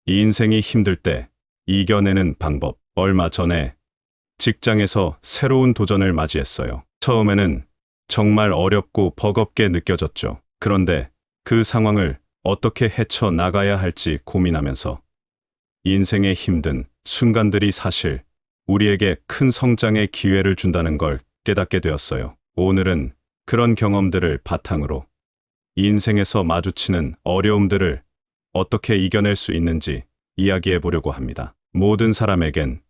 이 인생이 힘들 때 이겨내는 방법. 얼마 전에 직장에서 새로운 도전을 맞이했어요. 처음에는 정말 어렵고 버겁게 느껴졌죠. 그런데 그 상황을 어떻게 헤쳐나가야 할지 고민하면서 인생의 힘든 순간들이 사실 우리에게 큰 성장의 기회를 준다는 걸 깨닫게 되었어요. 오늘은 그런 경험들을 바탕으로 인생에서 마주치는 어려움들을 어떻게 이겨낼 수 있는지 이야기해 보려고 합니다. 모든 사람에겐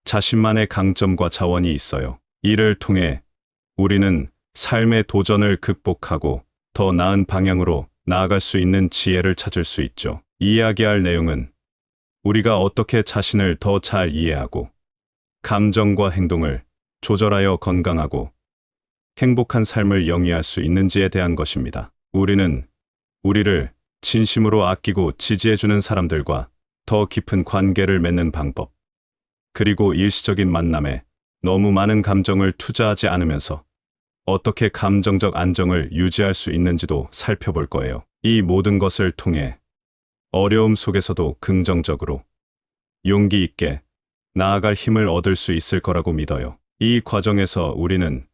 자신만의 강점과 자원이 있어요. 이를 통해 우리는 삶의 도전을 극복하고 더 나은 방향으로 나아갈 수 있는 지혜를 찾을 수 있죠. 이야기할 내용은 우리가 어떻게 자신을 더 잘 이해하고 감정과 행동을 조절하여 건강하고 행복한 삶을 영위할 수 있는지에 대한 것입니다. 우리는 우리를 진심으로 아끼고 지지해주는 사람들과 더 깊은 관계를 맺는 방법, 그리고 일시적인 만남에 너무 많은 감정을 투자하지 않으면서 어떻게 감정적 안정을 유지할 수 있는지도 살펴볼 거예요. 이 모든 것을 통해 어려움 속에서도 긍정적으로 용기 있게 나아갈 힘을 얻을 수 있을 거라고 믿어요. 이 과정에서 우리는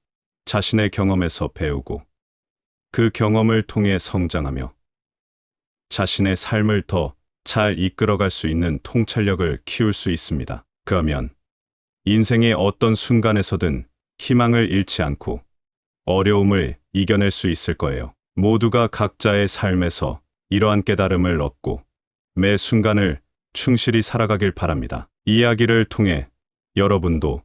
자신의 경험에서 배우고 그 경험을 통해 성장하며 자신의 삶을 더 잘 이끌어갈 수 있는 통찰력을 키울 수 있습니다. 그러면 인생의 어떤 순간에서든 희망을 잃지 않고 어려움을 이겨낼 수 있을 거예요. 모두가 각자의 삶에서 이러한 깨달음을 얻고 매 순간을 충실히 살아가길 바랍니다. 이야기를 통해 여러분도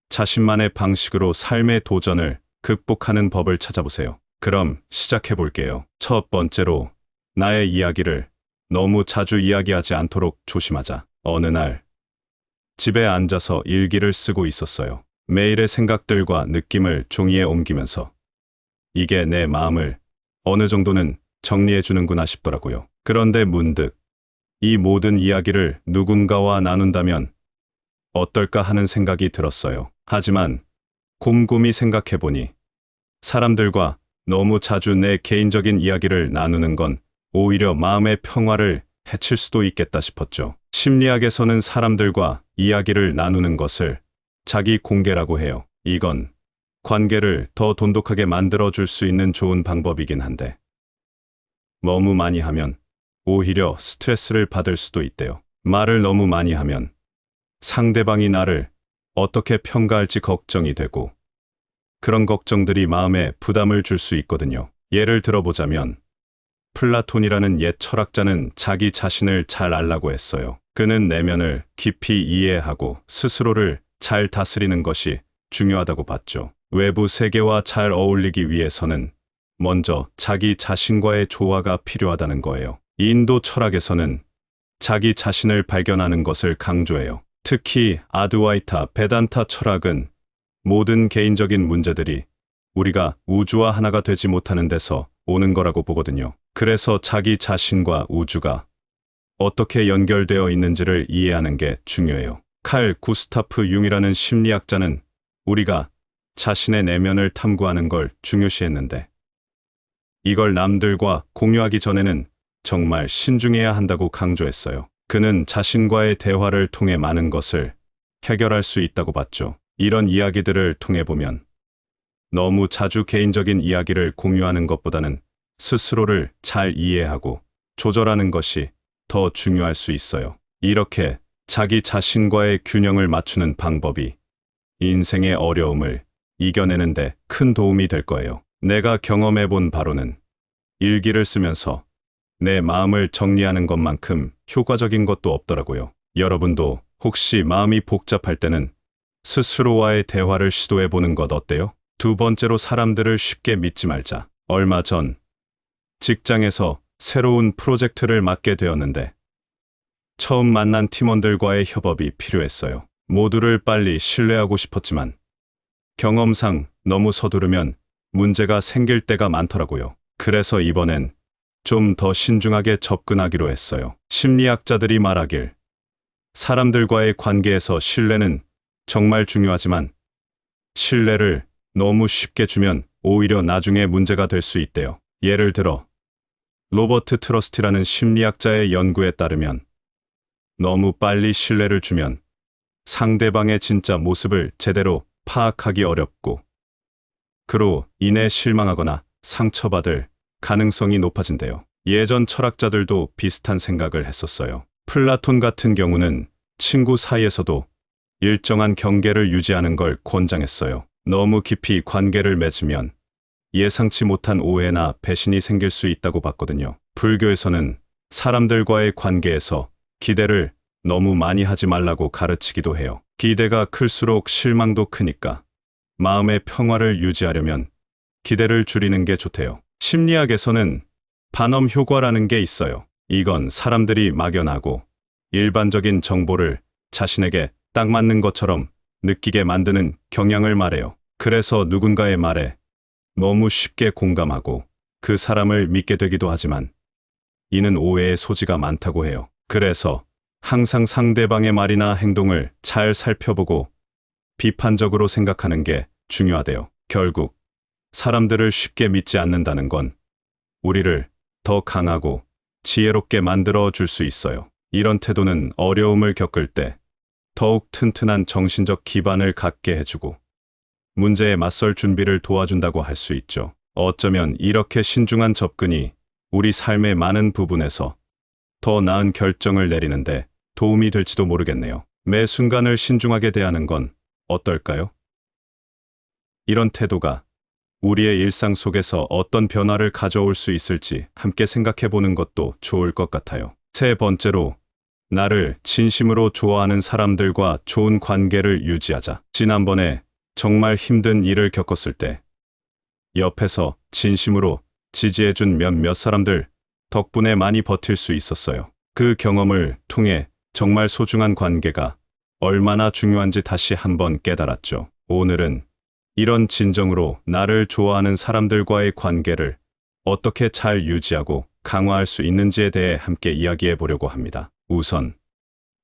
자신만의 방식으로 삶의 도전을 극복하는 법을 찾아보세요. 그럼 시작해 볼게요. 첫 번째로, 나의 이야기를 너무 자주 이야기하지 않도록 조심하자. 어느 날 집에 앉아서 일기를 쓰고 있었어요. 매일의 생각들과 느낌을 종이에 옮기면서 이게 내 마음을 어느 정도는 정리해 주는구나 싶더라고요. 그런데 문득 이 모든 이야기를 누군가와 나눈다면 어떨까 하는 생각이 들었어요. 하지만 곰곰이 생각해 보니 사람들과 너무 자주 내 개인적인 이야기를 나누는 건 오히려 마음의 평화를 해칠 수도 있겠다 싶었죠. 심리학에서는 사람들과 이야기를 나누는 것을 자기 공개라고 해요. 이건 관계를 더 돈독하게 만들어줄 수 있는 좋은 방법이긴 한데 너무 많이 하면 오히려 스트레스를 받을 수도 있대요. 말을 너무 많이 하면 상대방이 나를 어떻게 평가할지 걱정이 되고 그런 걱정들이 마음에 부담을 줄 수 있거든요. 예를 들어보자면 플라톤이라는 옛 철학자는 자기 자신을 잘 알라고 했어요. 그는 내면을 깊이 이해하고 스스로를 잘 다스리는 것이 중요하다고 봤죠. 외부 세계와 잘 어울리기 위해서는 먼저 자기 자신과의 조화가 필요하다는 거예요. 인도 철학에서는 자기 자신을 발견하는 것을 강조해요. 특히 아드와이타 베단타 철학은 모든 개인적인 문제들이 우리가 우주와 하나가 되지 못하는 데서 오는 거라고 보거든요. 그래서 자기 자신과 우주가 어떻게 연결되어 있는지를 이해하는 게 중요해요. 칼 구스타프 융이라는 심리학자는 우리가 자신의 내면을 탐구하는 걸 중요시했는데 이걸 남들과 공유하기 전에는 정말 신중해야 한다고 강조했어요. 그는 자신과의 대화를 통해 많은 것을 해결할 수 있다고 봤죠. 이런 이야기들을 통해 보면 너무 자주 개인적인 이야기를 공유하는 것보다는 스스로를 잘 이해하고 조절하는 것이 더 중요할 수 있어요. 이렇게 자기 자신과의 균형을 맞추는 방법이 인생의 어려움을 이겨내는데 큰 도움이 될 거예요. 내가 경험해 본 바로는 일기를 쓰면서 내 마음을 정리하는 것만큼 효과적인 것도 없더라고요. 여러분도 혹시 마음이 복잡할 때는 스스로와의 대화를 시도해 보는 것 어때요? 두 번째로, 사람들을 쉽게 믿지 말자. 얼마 전 직장에서 새로운 프로젝트를 맡게 되었는데 처음 만난 팀원들과의 협업이 필요했어요. 모두를 빨리 신뢰하고 싶었지만 경험상 너무 서두르면 문제가 생길 때가 많더라고요. 그래서 이번엔 좀 더 신중하게 접근하기로 했어요. 심리학자들이 말하길 사람들과의 관계에서 신뢰는 정말 중요하지만 신뢰를 너무 쉽게 주면 오히려 나중에 문제가 될 수 있대요. 예를 들어 로버트 트러스티라는 심리학자의 연구에 따르면 너무 빨리 신뢰를 주면 상대방의 진짜 모습을 제대로 파악하기 어렵고 그로 인해 실망하거나 상처받을 가능성이 높아진대요. 예전 철학자들도 비슷한 생각을 했었어요. 플라톤 같은 경우는 친구 사이에서도 일정한 경계를 유지하는 걸 권장했어요. 너무 깊이 관계를 맺으면 예상치 못한 오해나 배신이 생길 수 있다고 봤거든요. 불교에서는 사람들과의 관계에서 기대를 너무 많이 하지 말라고 가르치기도 해요. 기대가 클수록 실망도 크니까 마음의 평화를 유지하려면 기대를 줄이는 게 좋대요. 심리학에서는 반엄 효과라는 게 있어요. 이건 사람들이 막연하고 일반적인 정보를 자신에게 딱 맞는 것처럼 느끼게 만드는 경향을 말해요. 그래서 누군가의 말에 너무 쉽게 공감하고 그 사람을 믿게 되기도 하지만 이는 오해의 소지가 많다고 해요. 그래서 항상 상대방의 말이나 행동을 잘 살펴보고 비판적으로 생각하는 게 중요하대요. 결국 사람들을 쉽게 믿지 않는다는 건 우리를 더 강하고 지혜롭게 만들어 줄 수 있어요. 이런 태도는 어려움을 겪을 때 더욱 튼튼한 정신적 기반을 갖게 해주고 문제에 맞설 준비를 도와준다고 할 수 있죠. 어쩌면 이렇게 신중한 접근이 우리 삶의 많은 부분에서 더 나은 결정을 내리는데 도움이 될지도 모르겠네요. 매 순간을 신중하게 대하는 건 어떨까요? 이런 태도가 우리의 일상 속에서 어떤 변화를 가져올 수 있을지 함께 생각해 보는 것도 좋을 것 같아요. 세 번째로, 나를 진심으로 좋아하는 사람들과 좋은 관계를 유지하자. 지난번에 정말 힘든 일을 겪었을 때 옆에서 진심으로 지지해준 몇몇 사람들 덕분에 많이 버틸 수 있었어요. 그 경험을 통해 정말 소중한 관계가 얼마나 중요한지 다시 한번 깨달았죠. 오늘은 이런 진정으로 나를 좋아하는 사람들과의 관계를 어떻게 잘 유지하고 강화할 수 있는지에 대해 함께 이야기해 보려고 합니다. 우선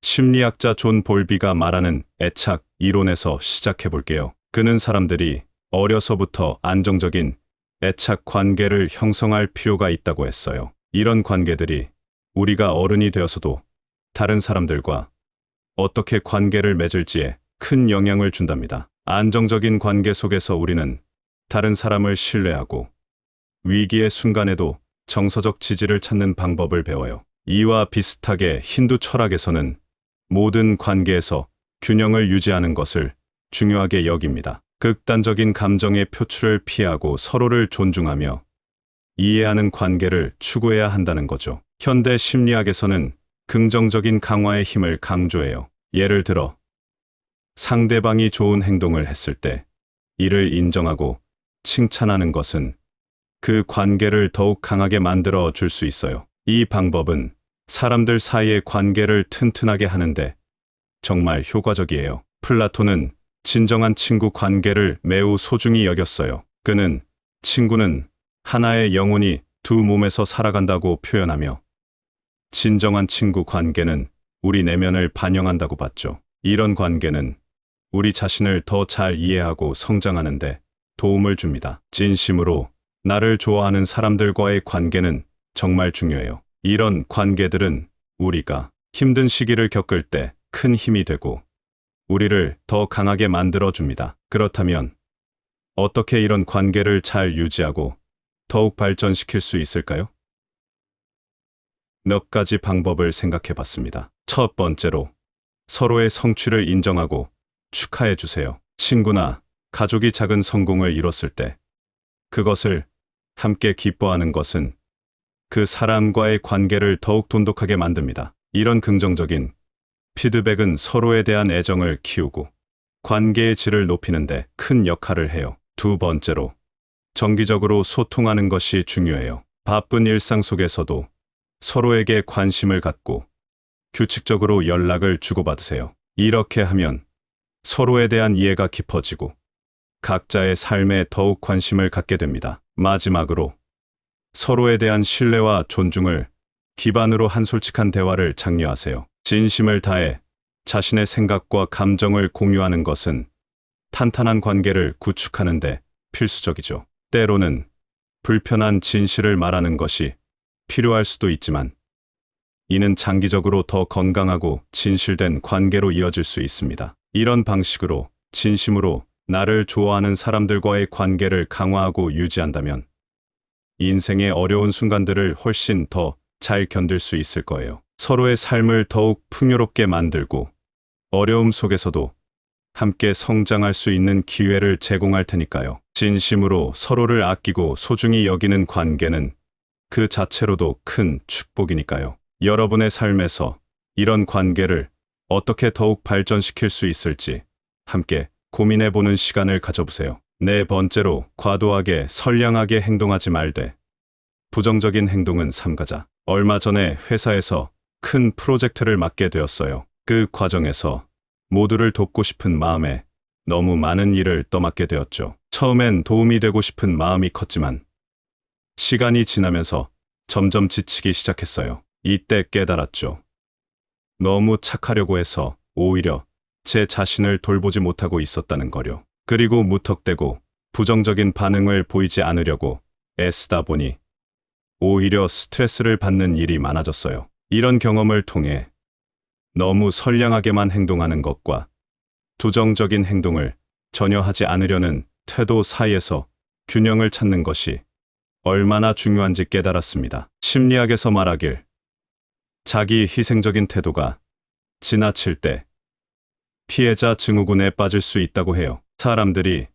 심리학자 존 볼비가 말하는 애착 이론에서 시작해 볼게요. 그는 사람들이 어려서부터 안정적인 애착 관계를 형성할 필요가 있다고 했어요. 이런 관계들이 우리가 어른이 되어서도 다른 사람들과 어떻게 관계를 맺을지에 큰 영향을 준답니다. 안정적인 관계 속에서 우리는 다른 사람을 신뢰하고 위기의 순간에도 정서적 지지를 찾는 방법을 배워요. 이와 비슷하게 힌두 철학에서는 모든 관계에서 균형을 유지하는 것을 중요하게 여깁니다. 극단적인 감정의 표출을 피하고 서로를 존중하며 이해하는 관계를 추구해야 한다는 거죠. 현대 심리학에서는 긍정적인 강화의 힘을 강조해요. 예를 들어 상대방이 좋은 행동을 했을 때 이를 인정하고 칭찬하는 것은 그 관계를 더욱 강하게 만들어 줄 수 있어요. 이 방법은 사람들 사이의 관계를 튼튼하게 하는데 정말 효과적이에요. 플라톤은 진정한 친구 관계를 매우 소중히 여겼어요. 그는 친구는 하나의 영혼이 두 몸에서 살아간다고 표현하며 진정한 친구 관계는 우리 내면을 반영한다고 봤죠. 이런 관계는 우리 자신을 더 잘 이해하고 성장하는데 도움을 줍니다. 진심으로 나를 좋아하는 사람들과의 관계는 정말 중요해요. 이런 관계들은 우리가 힘든 시기를 겪을 때 큰 힘이 되고 우리를 더 강하게 만들어 줍니다. 그렇다면 어떻게 이런 관계를 잘 유지하고 더욱 발전시킬 수 있을까요? 몇 가지 방법을 생각해 봤습니다. 첫 번째로, 서로의 성취를 인정하고 축하해 주세요. 친구나 가족이 작은 성공을 이뤘을 때 그것을 함께 기뻐하는 것은 그 사람과의 관계를 더욱 돈독하게 만듭니다. 이런 긍정적인 피드백은 서로에 대한 애정을 키우고 관계의 질을 높이는데 큰 역할을 해요. 두 번째로, 정기적으로 소통하는 것이 중요해요. 바쁜 일상 속에서도 서로에게 관심을 갖고 규칙적으로 연락을 주고받으세요. 이렇게 하면 서로에 대한 이해가 깊어지고 각자의 삶에 더욱 관심을 갖게 됩니다. 마지막으로, 서로에 대한 신뢰와 존중을 기반으로 한 솔직한 대화를 장려하세요. 진심을 다해 자신의 생각과 감정을 공유하는 것은 탄탄한 관계를 구축하는 데 필수적이죠. 때로는 불편한 진실을 말하는 것이 필요할 수도 있지만 이는 장기적으로 더 건강하고 진실된 관계로 이어질 수 있습니다. 이런 방식으로 진심으로 나를 좋아하는 사람들과의 관계를 강화하고 유지한다면 인생의 어려운 순간들을 훨씬 더 잘 견딜 수 있을 거예요. 서로의 삶을 더욱 풍요롭게 만들고 어려움 속에서도 함께 성장할 수 있는 기회를 제공할 테니까요. 진심으로 서로를 아끼고 소중히 여기는 관계는 그 자체로도 큰 축복이니까요. 여러분의 삶에서 이런 관계를 어떻게 더욱 발전시킬 수 있을지 함께 고민해보는 시간을 가져보세요. 네 번째로, 과도하게 선량하게 행동하지 말되 부정적인 행동은 삼가자. 얼마 전에 회사에서 큰 프로젝트를 맡게 되었어요. 그 과정에서 모두를 돕고 싶은 마음에 너무 많은 일을 떠맡게 되었죠. 처음엔 도움이 되고 싶은 마음이 컸지만 시간이 지나면서 점점 지치기 시작했어요. 이때 깨달았죠. 너무 착하려고 해서 오히려 제 자신을 돌보지 못하고 있었다는 거요. 그리고 무턱대고 부정적인 반응을 보이지 않으려고 애쓰다 보니 오히려 스트레스를 받는 일이 많아졌어요. 이런 경험을 통해 너무 선량하게만 행동하는 것과 부정적인 행동을 전혀 하지 않으려는 태도 사이에서 균형을 찾는 것이 얼마나 중요한지 깨달았습니다. 심리학에서 말하길, 자기 희생적인 태도가 지나칠 때 피해자 증후군에 빠질 수 있다고 해요. 사람들이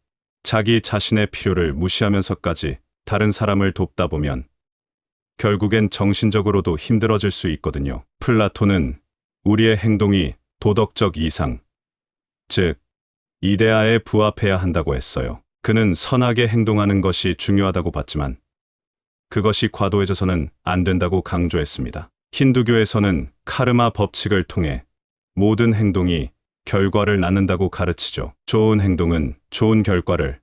자기 자신의 필요를 무시하면서까지 다른 사람을 돕다 보면 결국엔 정신적으로도 힘들어질 수 있거든요. 플라톤은 우리의 행동이 도덕적 이상, 즉 이데아에 부합해야 한다고 했어요. 그는 선하게 행동하는 것이 중요하다고 봤지만 그것이 과도해져서는 안 된다고 강조했습니다. 힌두교에서는 카르마 법칙을 통해 모든 행동이 결과를 낳는다고 가르치죠. 좋은 행동은 좋은 결과를,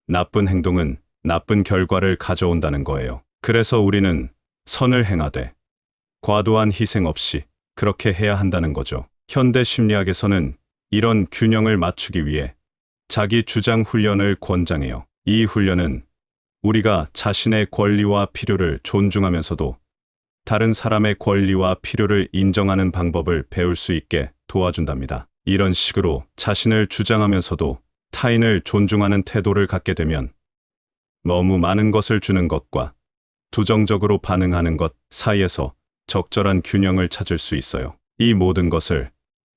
나쁜 행동은 나쁜 결과를 가져온다는 거예요. 그래서 우리는 선을 행하되 과도한 희생 없이 그렇게 해야 한다는 거죠. 현대 심리학에서는 이런 균형을 맞추기 위해 자기 주장 훈련을 권장해요. 이 훈련은 우리가 자신의 권리와 필요를 존중하면서도 다른 사람의 권리와 필요를 인정하는 방법을 배울 수 있게 도와준답니다. 이런 식으로 자신을 주장하면서도 타인을 존중하는 태도를 갖게 되면 너무 많은 것을 주는 것과 부정적으로 반응하는 것 사이에서 적절한 균형을 찾을 수 있어요. 이 모든 것을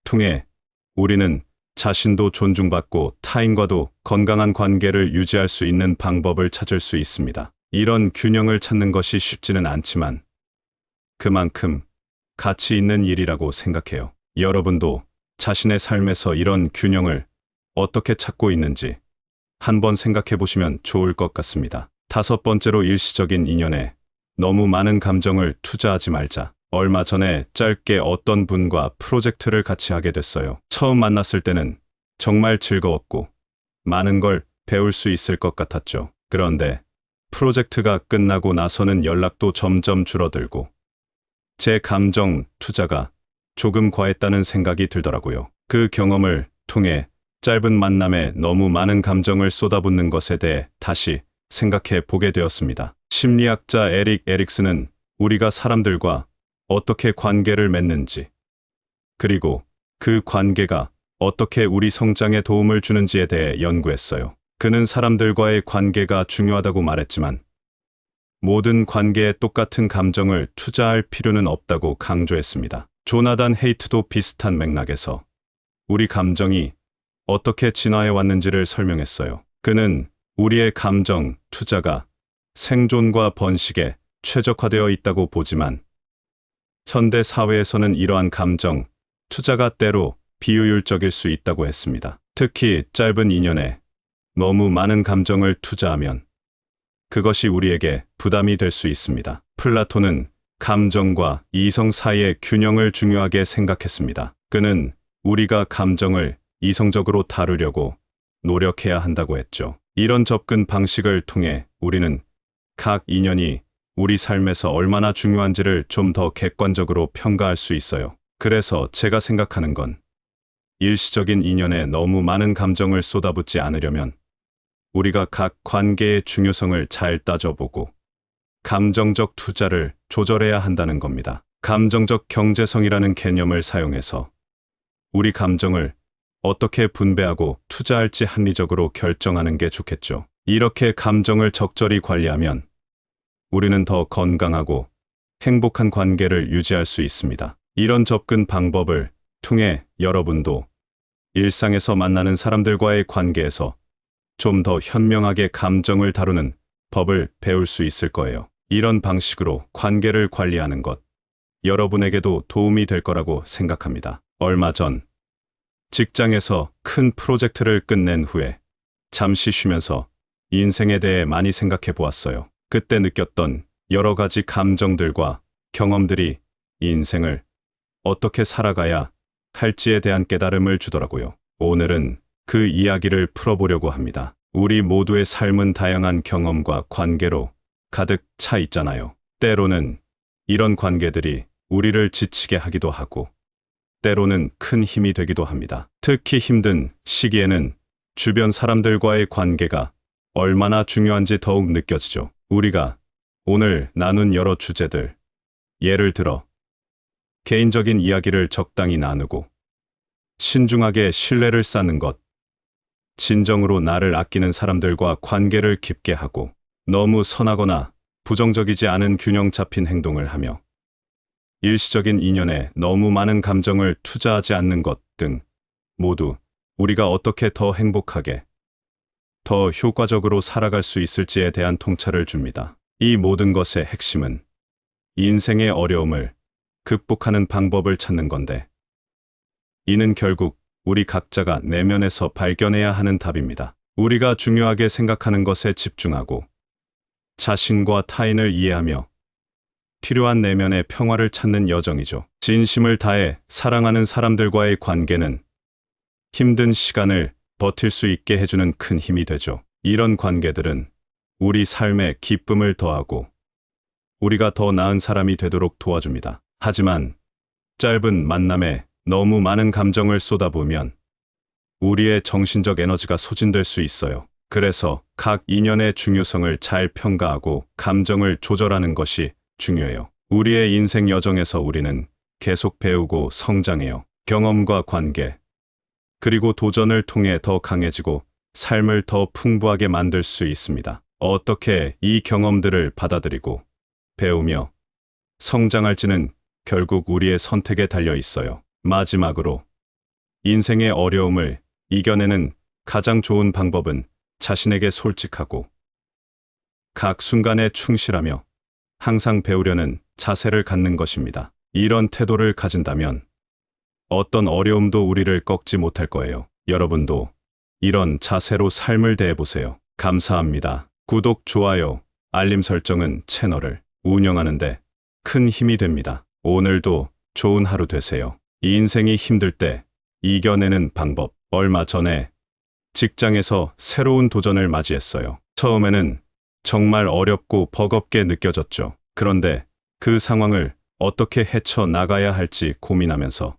통해 우리는 자신도 존중받고 타인과도 건강한 관계를 유지할 수 있는 방법을 찾을 수 있습니다. 이런 균형을 찾는 것이 쉽지는 않지만 그만큼 가치 있는 일이라고 생각해요. 여러분도 자신의 삶에서 이런 균형을 어떻게 찾고 있는지 한번 생각해 보시면 좋을 것 같습니다. 다섯 번째로, 일시적인 인연에 너무 많은 감정을 투자하지 말자. 얼마 전에 짧게 어떤 분과 프로젝트를 같이 하게 됐어요. 처음 만났을 때는 정말 즐거웠고 많은 걸 배울 수 있을 것 같았죠. 그런데 프로젝트가 끝나고 나서는 연락도 점점 줄어들고 제 감정 투자가 조금 과했다는 생각이 들더라고요. 그 경험을 통해 짧은 만남에 너무 많은 감정을 쏟아붓는 것에 대해 다시 생각해 보게 되었습니다. 심리학자 에릭 에릭슨은 우리가 사람들과 어떻게 관계를 맺는지, 그리고 그 관계가 어떻게 우리 성장에 도움을 주는지에 대해 연구했어요. 그는 사람들과의 관계가 중요하다고 말했지만 모든 관계에 똑같은 감정을 투자할 필요는 없다고 강조했습니다. 조나단 헤이트도 비슷한 맥락에서 우리 감정이 어떻게 진화해 왔는지를 설명했어요. 그는 우리의 감정 투자가 생존과 번식에 최적화되어 있다고 보지만 현대 사회에서는 이러한 감정 투자가 때로 비효율적일 수 있다고 했습니다. 특히 짧은 인연에 너무 많은 감정을 투자하면 그것이 우리에게 부담이 될 수 있습니다. 플라톤은 감정과 이성 사이의 균형을 중요하게 생각했습니다. 그는 우리가 감정을 이성적으로 다루려고 노력해야 한다고 했죠. 이런 접근 방식을 통해 우리는 각 인연이 우리 삶에서 얼마나 중요한지를 좀 더 객관적으로 평가할 수 있어요. 그래서 제가 생각하는 건 일시적인 인연에 너무 많은 감정을 쏟아붓지 않으려면 우리가 각 관계의 중요성을 잘 따져보고 감정적 투자를 조절해야 한다는 겁니다. 감정적 경제성이라는 개념을 사용해서 우리 감정을 어떻게 분배하고 투자할지 합리적으로 결정하는 게 좋겠죠. 이렇게 감정을 적절히 관리하면 우리는 더 건강하고 행복한 관계를 유지할 수 있습니다. 이런 접근 방법을 통해 여러분도 일상에서 만나는 사람들과의 관계에서 좀 더 현명하게 감정을 다루는 법을 배울 수 있을 거예요. 이런 방식으로 관계를 관리하는 것, 여러분에게도 도움이 될 거라고 생각합니다. 얼마 전 직장에서 큰 프로젝트를 끝낸 후에 잠시 쉬면서 인생에 대해 많이 생각해 보았어요. 그때 느꼈던 여러 가지 감정들과 경험들이 인생을 어떻게 살아가야 할지에 대한 깨달음을 주더라고요. 오늘은 그 이야기를 풀어보려고 합니다. 우리 모두의 삶은 다양한 경험과 관계로 가득 차 있잖아요. 때로는 이런 관계들이 우리를 지치게 하기도 하고, 때로는 큰 힘이 되기도 합니다. 특히 힘든 시기에는 주변 사람들과의 관계가 얼마나 중요한지 더욱 느껴지죠. 우리가 오늘 나눈 여러 주제들, 예를 들어 개인적인 이야기를 적당히 나누고 신중하게 신뢰를 쌓는 것, 진정으로 나를 아끼는 사람들과 관계를 깊게 하고 너무 선하거나 부정적이지 않은 균형 잡힌 행동을 하며 일시적인 인연에 너무 많은 감정을 투자하지 않는 것 등 모두 우리가 어떻게 더 행복하게, 더 효과적으로 살아갈 수 있을지에 대한 통찰을 줍니다. 이 모든 것의 핵심은 인생의 어려움을 극복하는 방법을 찾는 건데, 이는 결국 우리 각자가 내면에서 발견해야 하는 답입니다. 우리가 중요하게 생각하는 것에 집중하고 자신과 타인을 이해하며 필요한 내면의 평화를 찾는 여정이죠. 진심을 다해 사랑하는 사람들과의 관계는 힘든 시간을 버틸 수 있게 해주는 큰 힘이 되죠. 이런 관계들은 우리 삶에 기쁨을 더하고 우리가 더 나은 사람이 되도록 도와줍니다. 하지만 짧은 만남에 너무 많은 감정을 쏟아부으면 우리의 정신적 에너지가 소진될 수 있어요. 그래서 각 인연의 중요성을 잘 평가하고 감정을 조절하는 것이 중요해요. 우리의 인생 여정에서 우리는 계속 배우고 성장해요. 경험과 관계, 그리고 도전을 통해 더 강해지고 삶을 더 풍부하게 만들 수 있습니다. 어떻게 이 경험들을 받아들이고 배우며 성장할지는 결국 우리의 선택에 달려 있어요. 마지막으로 인생의 어려움을 이겨내는 가장 좋은 방법은 자신에게 솔직하고 각 순간에 충실하며 항상 배우려는 자세를 갖는 것입니다. 이런 태도를 가진다면 어떤 어려움도 우리를 꺾지 못할 거예요. 여러분도 이런 자세로 삶을 대해보세요. 감사합니다. 구독, 좋아요, 알림 설정은 채널을 운영하는데 큰 힘이 됩니다. 오늘도 좋은 하루 되세요. 인생이 힘들 때 이겨내는 방법. 얼마 전에 직장에서 새로운 도전을 맞이했어요. 처음에는 정말 어렵고 버겁게 느껴졌죠. 그런데 그 상황을 어떻게 헤쳐나가야 할지 고민하면서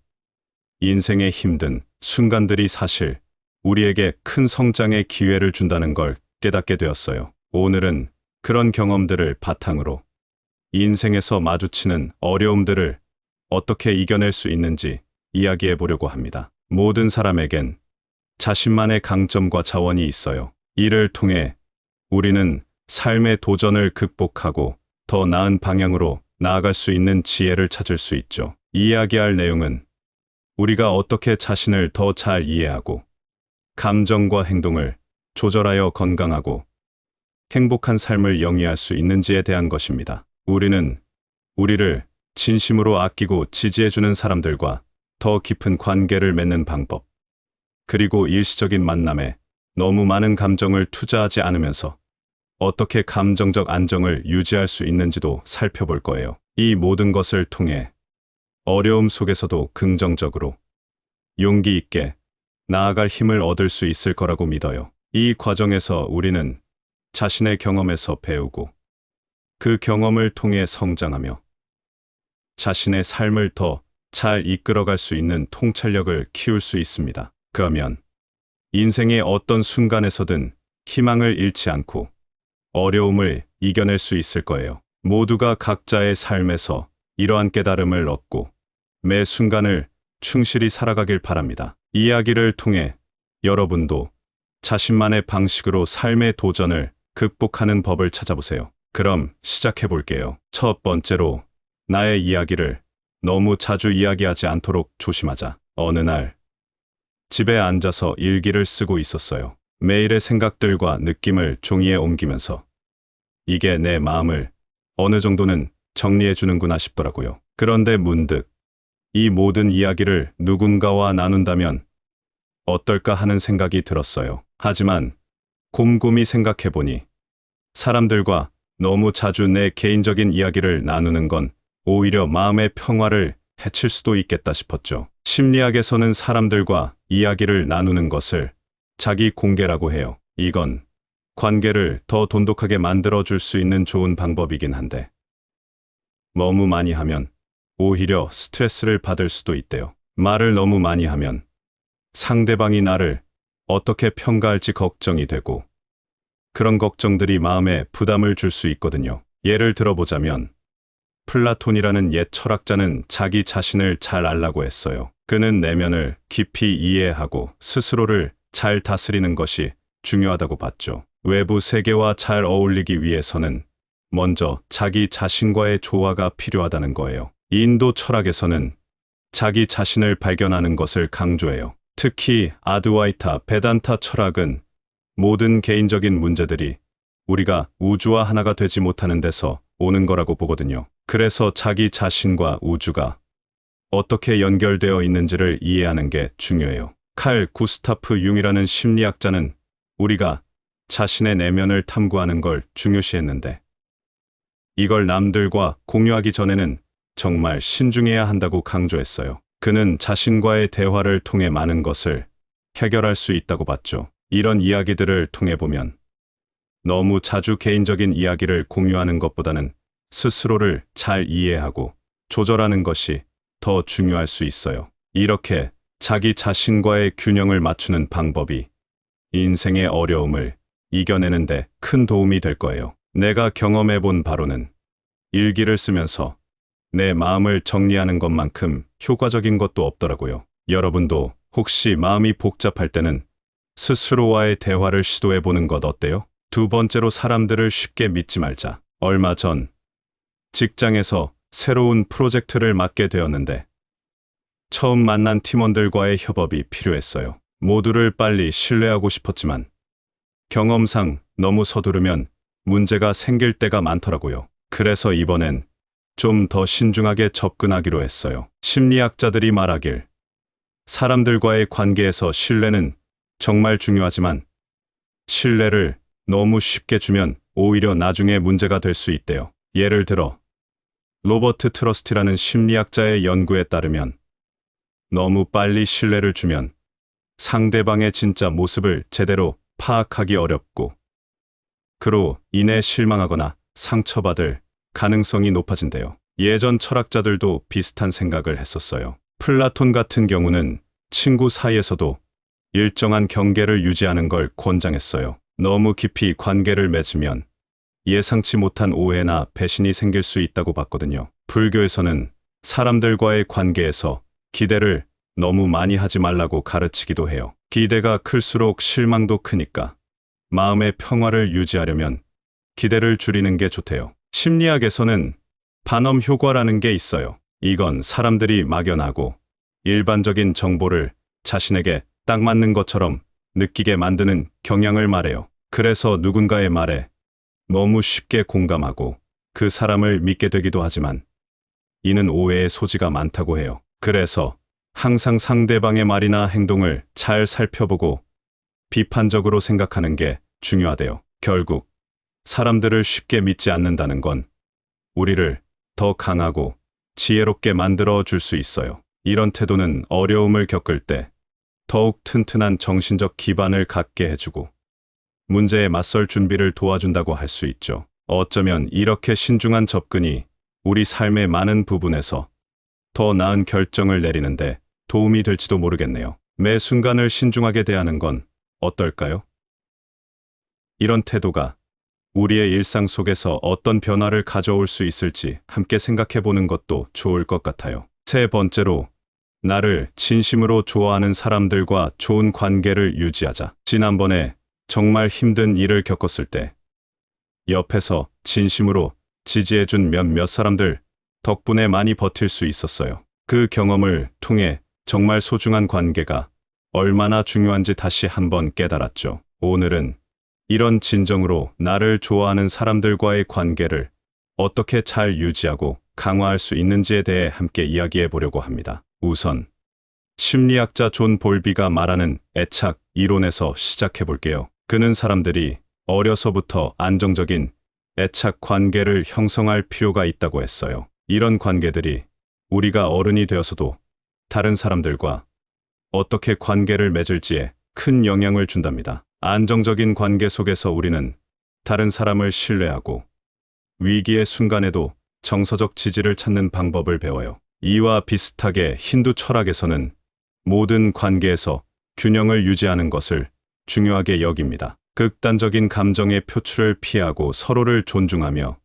인생의 힘든 순간들이 사실 우리에게 큰 성장의 기회를 준다는 걸 깨닫게 되었어요. 오늘은 그런 경험들을 바탕으로 인생에서 마주치는 어려움들을 어떻게 이겨낼 수 있는지 이야기해 보려고 합니다. 모든 사람에겐 자신만의 강점과 자원이 있어요. 이를 통해 우리는 삶의 도전을 극복하고 더 나은 방향으로 나아갈 수 있는 지혜를 찾을 수 있죠. 이야기할 내용은 우리가 어떻게 자신을 더 잘 이해하고 감정과 행동을 조절하여 건강하고 행복한 삶을 영위할 수 있는지에 대한 것입니다. 우리는 우리를 진심으로 아끼고 지지해주는 사람들과 더 깊은 관계를 맺는 방법, 그리고 일시적인 만남에 너무 많은 감정을 투자하지 않으면서 어떻게 감정적 안정을 유지할 수 있는지도 살펴볼 거예요. 이 모든 것을 통해 어려움 속에서도 긍정적으로 용기 있게 나아갈 힘을 얻을 수 있을 거라고 믿어요. 이 과정에서 우리는 자신의 경험에서 배우고 그 경험을 통해 성장하며 자신의 삶을 더 잘 이끌어갈 수 있는 통찰력을 키울 수 있습니다. 그러면 인생의 어떤 순간에서든 희망을 잃지 않고 어려움을 이겨낼 수 있을 거예요. 모두가 각자의 삶에서 이러한 깨달음을 얻고 매 순간을 충실히 살아가길 바랍니다. 이야기를 통해 여러분도 자신만의 방식으로 삶의 도전을 극복하는 법을 찾아보세요. 그럼 시작해 볼게요. 첫 번째로, 나의 이야기를 너무 자주 이야기하지 않도록 조심하자. 어느 날 집에 앉아서 일기를 쓰고 있었어요. 매일의 생각들과 느낌을 종이에 옮기면서 이게 내 마음을 어느 정도는 정리해 주는구나 싶더라고요. 그런데 문득 이 모든 이야기를 누군가와 나눈다면 어떨까 하는 생각이 들었어요. 하지만 곰곰이 생각해 보니 사람들과 너무 자주 내 개인적인 이야기를 나누는 건 오히려 마음의 평화를 해칠 수도 있겠다 싶었죠. 심리학에서는 사람들과 이야기를 나누는 것을 자기 공개라고 해요. 이건 관계를 더 돈독하게 만들어 줄 수 있는 좋은 방법이긴 한데 너무 많이 하면 오히려 스트레스를 받을 수도 있대요. 말을 너무 많이 하면 상대방이 나를 어떻게 평가할지 걱정이 되고 그런 걱정들이 마음에 부담을 줄 수 있거든요. 예를 들어보자면 플라톤이라는 옛 철학자는 자기 자신을 잘 알라고 했어요. 그는 내면을 깊이 이해하고 스스로를 잘 다스리는 것이 중요하다고 봤죠. 외부 세계와 잘 어울리기 위해서는 먼저 자기 자신과의 조화가 필요하다는 거예요. 인도 철학에서는 자기 자신을 발견하는 것을 강조해요. 특히 아드와이타 베단타 철학은 모든 개인적인 문제들이 우리가 우주와 하나가 되지 못하는 데서 오는 거라고 보거든요. 그래서 자기 자신과 우주가 어떻게 연결되어 있는지를 이해하는 게 중요해요. 칼 구스타프 융이라는 심리학자는 우리가 자신의 내면을 탐구하는 걸 중요시했는데 이걸 남들과 공유하기 전에는 정말 신중해야 한다고 강조했어요. 그는 자신과의 대화를 통해 많은 것을 해결할 수 있다고 봤죠. 이런 이야기들을 통해 보면 너무 자주 개인적인 이야기를 공유하는 것보다는 스스로를 잘 이해하고 조절하는 것이 더 중요할 수 있어요. 이렇게 자기 자신과의 균형을 맞추는 방법이 인생의 어려움을 이겨내는데 큰 도움이 될 거예요. 내가 경험해 본 바로는 일기를 쓰면서 내 마음을 정리하는 것만큼 효과적인 것도 없더라고요. 여러분도 혹시 마음이 복잡할 때는 스스로와의 대화를 시도해 보는 것 어때요? 두 번째로, 사람들을 쉽게 믿지 말자. 얼마 전 직장에서 새로운 프로젝트를 맡게 되었는데 처음 만난 팀원들과의 협업이 필요했어요. 모두를 빨리 신뢰하고 싶었지만 경험상 너무 서두르면 문제가 생길 때가 많더라고요. 그래서 이번엔 좀 더 신중하게 접근하기로 했어요. 심리학자들이 말하길 사람들과의 관계에서 신뢰는 정말 중요하지만 신뢰를 너무 쉽게 주면 오히려 나중에 문제가 될 수 있대요. 예를 들어 로버트 트러스티라는 심리학자의 연구에 따르면 너무 빨리 신뢰를 주면 상대방의 진짜 모습을 제대로 파악하기 어렵고 그로 인해 실망하거나 상처받을 가능성이 높아진대요. 예전 철학자들도 비슷한 생각을 했었어요. 플라톤 같은 경우는 친구 사이에서도 일정한 경계를 유지하는 걸 권장했어요. 너무 깊이 관계를 맺으면 예상치 못한 오해나 배신이 생길 수 있다고 봤거든요. 불교에서는 사람들과의 관계에서 기대를 너무 많이 하지 말라고 가르치기도 해요. 기대가 클수록 실망도 크니까 마음의 평화를 유지하려면 기대를 줄이는 게 좋대요. 심리학에서는 반엄 효과라는 게 있어요. 이건 사람들이 막연하고 일반적인 정보를 자신에게 딱 맞는 것처럼 느끼게 만드는 경향을 말해요. 그래서 누군가의 말에 너무 쉽게 공감하고 그 사람을 믿게 되기도 하지만 이는 오해의 소지가 많다고 해요. 그래서 항상 상대방의 말이나 행동을 잘 살펴보고 비판적으로 생각하는 게 중요하대요. 결국 사람들을 쉽게 믿지 않는다는 건 우리를 더 강하고 지혜롭게 만들어 줄 수 있어요. 이런 태도는 어려움을 겪을 때 더욱 튼튼한 정신적 기반을 갖게 해주고 문제에 맞설 준비를 도와준다고 할 수 있죠. 어쩌면 이렇게 신중한 접근이 우리 삶의 많은 부분에서 더 나은 결정을 내리는데 도움이 될지도 모르겠네요. 매 순간을 신중하게 대하는 건 어떨까요? 이런 태도가 우리의 일상 속에서 어떤 변화를 가져올 수 있을지 함께 생각해 보는 것도 좋을 것 같아요. 세 번째로, 나를 진심으로 좋아하는 사람들과 좋은 관계를 유지하자. 지난번에 정말 힘든 일을 겪었을 때 옆에서 진심으로 지지해준 몇몇 사람들 덕분에 많이 버틸 수 있었어요. 그 경험을 통해 정말 소중한 관계가 얼마나 중요한지 다시 한번 깨달았죠. 오늘은 이런 진정으로 나를 좋아하는 사람들과의 관계를 어떻게 잘 유지하고 강화할 수 있는지에 대해 함께 이야기해 보려고 합니다. 우선 심리학자 존 볼비가 말하는 애착 이론에서 시작해 볼게요. 그는 사람들이 어려서부터 안정적인 애착 관계를 형성할 필요가 있다고 했어요. 이런 관계들이 우리가 어른이 되어서도 다른 사람들과 어떻게 관계를 맺을지에 큰 영향을 준답니다. 안정적인 관계 속에서 우리는 다른 사람을 신뢰하고 위기의 순간에도 정서적 지지를 찾는 방법을 배워요. 이와 비슷하게 힌두 철학에서는 모든 관계에서 균형을 유지하는 것을 중요하게 여깁니다. 극단적인 감정의 표출을 피하고 서로를 존중하며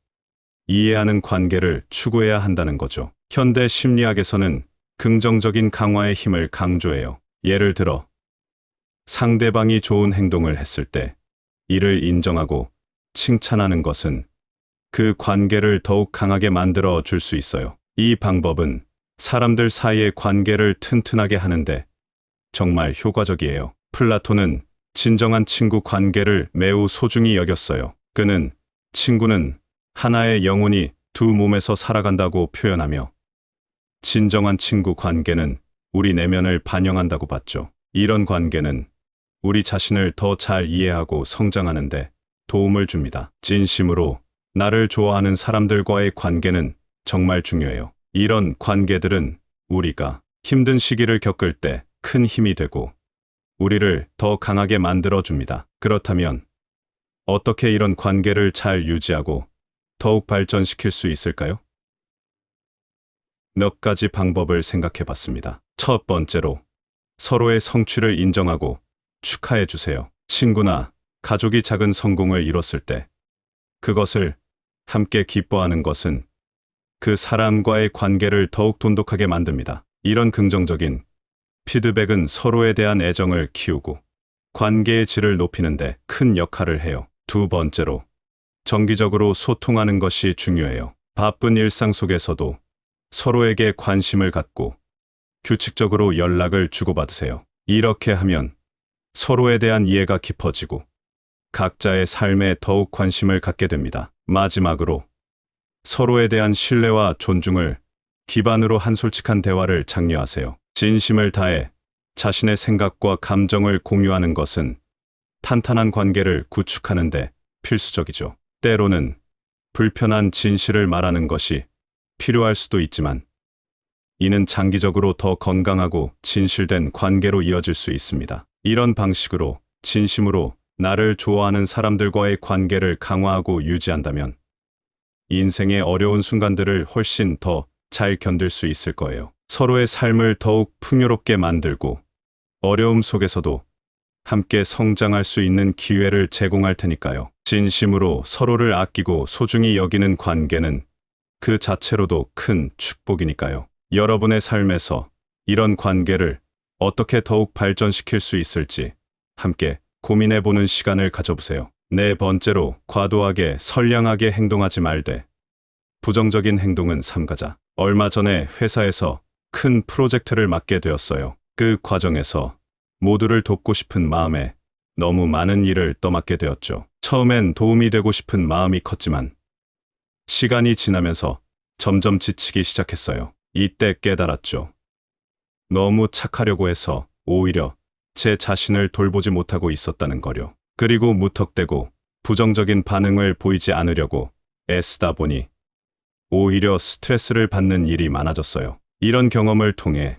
이해하는 관계를 추구해야 한다는 거죠. 현대 심리학에서는 긍정적인 강화의 힘을 강조해요. 예를 들어 상대방이 좋은 행동을 했을 때 이를 인정하고 칭찬하는 것은 그 관계를 더욱 강하게 만들어 줄 수 있어요. 이 방법은 사람들 사이의 관계를 튼튼하게 하는데 정말 효과적이에요. 플라톤은 진정한 친구 관계를 매우 소중히 여겼어요. 그는 친구는 하나의 영혼이 두 몸에서 살아간다고 표현하며 진정한 친구 관계는 우리 내면을 반영한다고 봤죠. 이런 관계는 우리 자신을 더 잘 이해하고 성장하는데 도움을 줍니다. 진심으로 나를 좋아하는 사람들과의 관계는 정말 중요해요. 이런 관계들은 우리가 힘든 시기를 겪을 때 큰 힘이 되고 우리를 더 강하게 만들어 줍니다. 그렇다면 어떻게 이런 관계를 잘 유지하고 더욱 발전시킬 수 있을까요? 몇 가지 방법을 생각해 봤습니다. 첫 번째로, 서로의 성취를 인정하고 축하해 주세요. 친구나 가족이 작은 성공을 이뤘을 때 그것을 함께 기뻐하는 것은 그 사람과의 관계를 더욱 돈독하게 만듭니다. 이런 긍정적인 피드백은 서로에 대한 애정을 키우고 관계의 질을 높이는데 큰 역할을 해요. 두 번째로, 정기적으로 소통하는 것이 중요해요. 바쁜 일상 속에서도 서로에게 관심을 갖고 규칙적으로 연락을 주고받으세요. 이렇게 하면 서로에 대한 이해가 깊어지고 각자의 삶에 더욱 관심을 갖게 됩니다. 마지막으로, 서로에 대한 신뢰와 존중을 기반으로 한 솔직한 대화를 장려하세요. 진심을 다해 자신의 생각과 감정을 공유하는 것은 탄탄한 관계를 구축하는 데 필수적이죠. 때로는 불편한 진실을 말하는 것이 필요할 수도 있지만 이는 장기적으로 더 건강하고 진실된 관계로 이어질 수 있습니다. 이런 방식으로 진심으로 나를 좋아하는 사람들과의 관계를 강화하고 유지한다면 인생의 어려운 순간들을 훨씬 더 잘 견딜 수 있을 거예요. 서로의 삶을 더욱 풍요롭게 만들고 어려움 속에서도 함께 성장할 수 있는 기회를 제공할 테니까요. 진심으로 서로를 아끼고 소중히 여기는 관계는 그 자체로도 큰 축복이니까요. 여러분의 삶에서 이런 관계를 어떻게 더욱 발전시킬 수 있을지 함께 고민해보는 시간을 가져보세요. 네 번째로, 과도하게 선량하게 행동하지 말되 부정적인 행동은 삼가자. 얼마 전에 회사에서 큰 프로젝트를 맡게 되었어요. 그 과정에서 모두를 돕고 싶은 마음에 너무 많은 일을 떠맡게 되었죠. 처음엔 도움이 되고 싶은 마음이 컸지만 시간이 지나면서 점점 지치기 시작했어요. 이때 깨달았죠. 너무 착하려고 해서 오히려 제 자신을 돌보지 못하고 있었다는 거요. 그리고 무턱대고 부정적인 반응을 보이지 않으려고 애쓰다 보니 오히려 스트레스를 받는 일이 많아졌어요. 이런 경험을 통해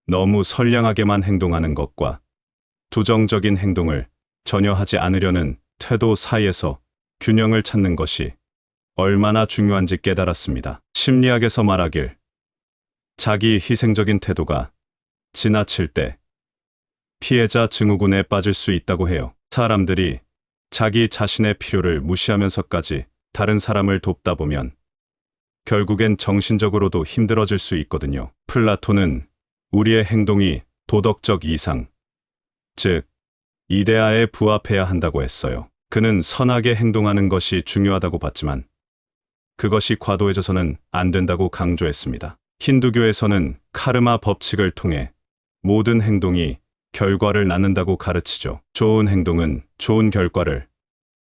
너무 선량하게만 행동하는 것과 부정적인 행동을 전혀 하지 않으려는 태도 사이에서 균형을 찾는 것이 얼마나 중요한지 깨달았습니다. 심리학에서 말하길, 자기 희생적인 태도가 지나칠 때 피해자 증후군에 빠질 수 있다고 해요. 사람들이 자기 자신의 필요를 무시하면서까지 다른 사람을 돕다 보면 결국엔 정신적으로도 힘들어질 수 있거든요. 플라톤은 우리의 행동이 도덕적 이상, 즉 이데아에 부합해야 한다고 했어요. 그는 선하게 행동하는 것이 중요하다고 봤지만 그것이 과도해져서는 안 된다고 강조했습니다. 힌두교에서는 카르마 법칙을 통해 모든 행동이 결과를 낳는다고 가르치죠. 좋은 행동은 좋은 결과를,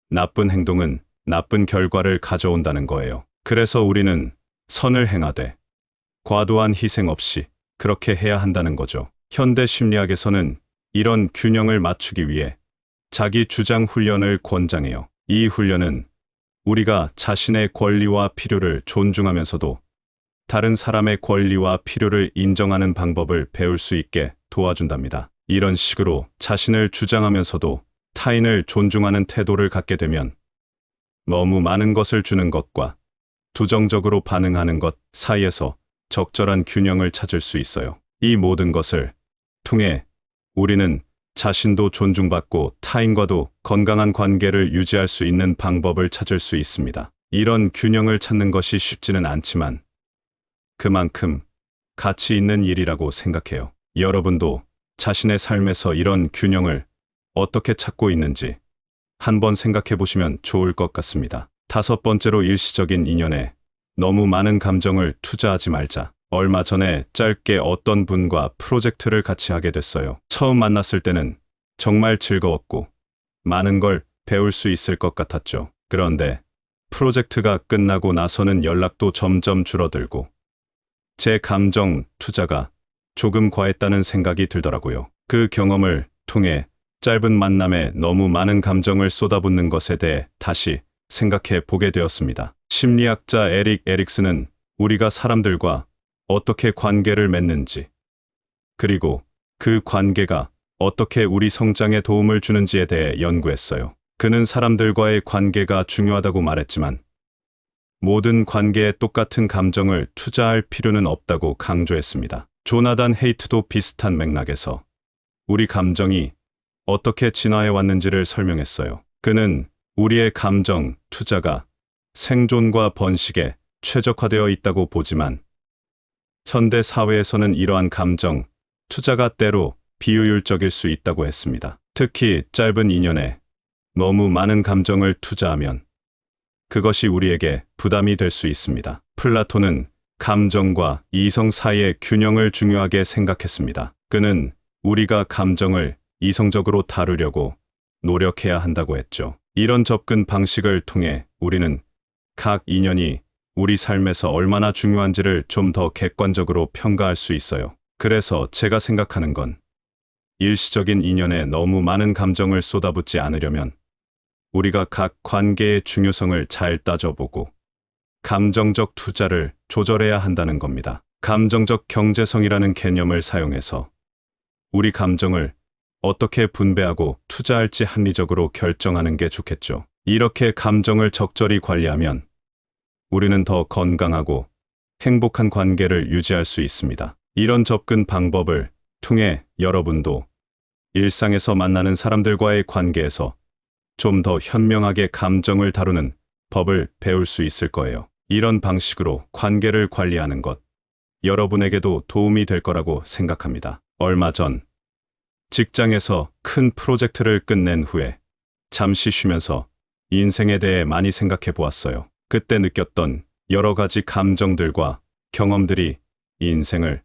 나쁜 행동은 나쁜 결과를 가져온다는 거예요. 그래서 우리는 선을 행하되 과도한 희생 없이 그렇게 해야 한다는 거죠. 현대 심리학에서는 이런 균형을 맞추기 위해 자기 주장 훈련을 권장해요. 이 훈련은 우리가 자신의 권리와 필요를 존중하면서도 다른 사람의 권리와 필요를 인정하는 방법을 배울 수 있게 도와준답니다. 이런 식으로 자신을 주장하면서도 타인을 존중하는 태도를 갖게 되면 너무 많은 것을 주는 것과 부정적으로 반응하는 것 사이에서 적절한 균형을 찾을 수 있어요. 이 모든 것을 통해 우리는 자신도 존중받고 타인과도 건강한 관계를 유지할 수 있는 방법을 찾을 수 있습니다. 이런 균형을 찾는 것이 쉽지는 않지만 그만큼 가치 있는 일이라고 생각해요. 여러분도 자신의 삶에서 이런 균형을 어떻게 찾고 있는지 한번 생각해 보시면 좋을 것 같습니다. 다섯 번째로, 일시적인 인연에 너무 많은 감정을 투자하지 말자. 얼마 전에 짧게 어떤 분과 프로젝트를 같이 하게 됐어요. 처음 만났을 때는 정말 즐거웠고 많은 걸 배울 수 있을 것 같았죠. 그런데 프로젝트가 끝나고 나서는 연락도 점점 줄어들고 제 감정 투자가 조금 과했다는 생각이 들더라고요. 그 경험을 통해 짧은 만남에 너무 많은 감정을 쏟아붓는 것에 대해 다시 생각해 보게 되었습니다. 심리학자 에릭 에릭슨은 우리가 사람들과 어떻게 관계를 맺는지, 그리고 그 관계가 어떻게 우리 성장에 도움을 주는지에 대해 연구했어요. 그는 사람들과의 관계가 중요하다고 말했지만 모든 관계에 똑같은 감정을 투자할 필요는 없다고 강조했습니다. 조나단 헤이트도 비슷한 맥락에서 우리 감정이 어떻게 진화해 왔는지를 설명했어요. 그는 우리의 감정 투자가 생존과 번식에 최적화되어 있다고 보지만 현대 사회에서는 이러한 감정 투자가 때로 비효율적일 수 있다고 했습니다. 특히 짧은 인연에 너무 많은 감정을 투자하면 그것이 우리에게 부담이 될 수 있습니다. 플라톤은 감정과 이성 사이의 균형을 중요하게 생각했습니다. 그는 우리가 감정을 이성적으로 다루려고 노력해야 한다고 했죠. 이런 접근 방식을 통해 우리는 각 인연이 우리 삶에서 얼마나 중요한지를 좀 더 객관적으로 평가할 수 있어요. 그래서 제가 생각하는 건 일시적인 인연에 너무 많은 감정을 쏟아붓지 않으려면 우리가 각 관계의 중요성을 잘 따져보고 감정적 투자를 조절해야 한다는 겁니다. 감정적 경제성이라는 개념을 사용해서 우리 감정을 어떻게 분배하고 투자할지 합리적으로 결정하는 게 좋겠죠. 이렇게 감정을 적절히 관리하면 우리는 더 건강하고 행복한 관계를 유지할 수 있습니다. 이런 접근 방법을 통해 여러분도 일상에서 만나는 사람들과의 관계에서 좀 더 현명하게 감정을 다루는 법을 배울 수 있을 거예요. 이런 방식으로 관계를 관리하는 것, 여러분에게도 도움이 될 거라고 생각합니다. 얼마 전 직장에서 큰 프로젝트를 끝낸 후에 잠시 쉬면서 인생에 대해 많이 생각해 보았어요. 그때 느꼈던 여러 가지 감정들과 경험들이 인생을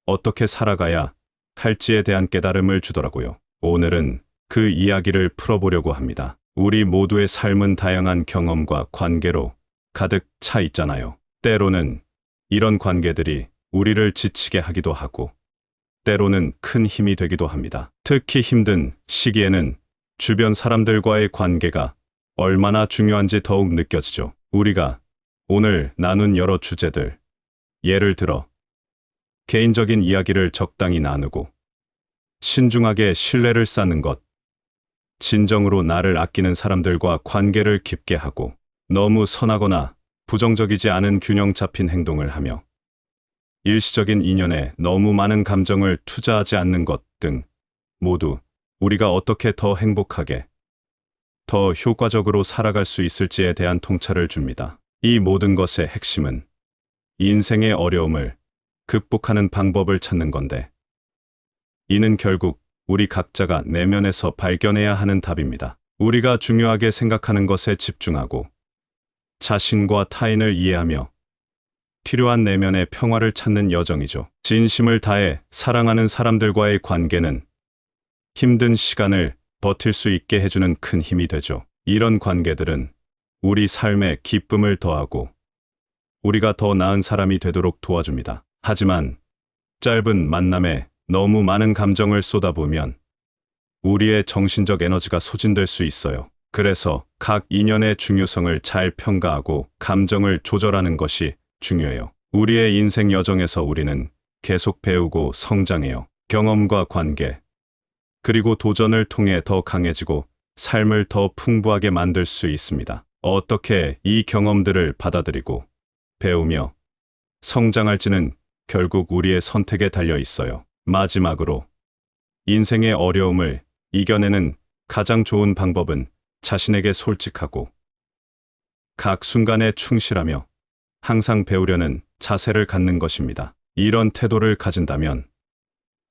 어떻게 살아가야 할지에 대한 깨달음을 주더라고요. 오늘은 그 이야기를 풀어보려고 합니다. 우리 모두의 삶은 다양한 경험과 관계로 가득 차 있잖아요. 때로는 이런 관계들이 우리를 지치게 하기도 하고 때로는 큰 힘이 되기도 합니다. 특히 힘든 시기에는 주변 사람들과의 관계가 얼마나 중요한지 더욱 느껴지죠. 우리가 오늘 나눈 여러 주제들, 예를 들어 개인적인 이야기를 적당히 나누고 신중하게 신뢰를 쌓는 것, 진정으로 나를 아끼는 사람들과 관계를 깊게 하고 너무 선하거나 부정적이지 않은 균형 잡힌 행동을 하며 일시적인 인연에 너무 많은 감정을 투자하지 않는 것 등 모두 우리가 어떻게 더 행복하게 더 효과적으로 살아갈 수 있을지에 대한 통찰을 줍니다. 이 모든 것의 핵심은 인생의 어려움을 극복하는 방법을 찾는 건데, 이는 결국 우리 각자가 내면에서 발견해야 하는 답입니다. 우리가 중요하게 생각하는 것에 집중하고 자신과 타인을 이해하며 필요한 내면의 평화를 찾는 여정이죠. 진심을 다해 사랑하는 사람들과의 관계는 힘든 시간을 버틸 수 있게 해주는 큰 힘이 되죠. 이런 관계들은 우리 삶에 기쁨을 더하고 우리가 더 나은 사람이 되도록 도와줍니다. 하지만 짧은 만남에 너무 많은 감정을 쏟아부으면 우리의 정신적 에너지가 소진될 수 있어요. 그래서 각 인연의 중요성을 잘 평가하고 감정을 조절하는 것이 중요해요. 우리의 인생 여정에서 우리는 계속 배우고 성장해요. 경험과 관계, 그리고 도전을 통해 더 강해지고 삶을 더 풍부하게 만들 수 있습니다. 어떻게 이 경험들을 받아들이고 배우며 성장할지는 결국 우리의 선택에 달려 있어요. 마지막으로, 인생의 어려움을 이겨내는 가장 좋은 방법은 자신에게 솔직하고 각 순간에 충실하며 항상 배우려는 자세를 갖는 것입니다. 이런 태도를 가진다면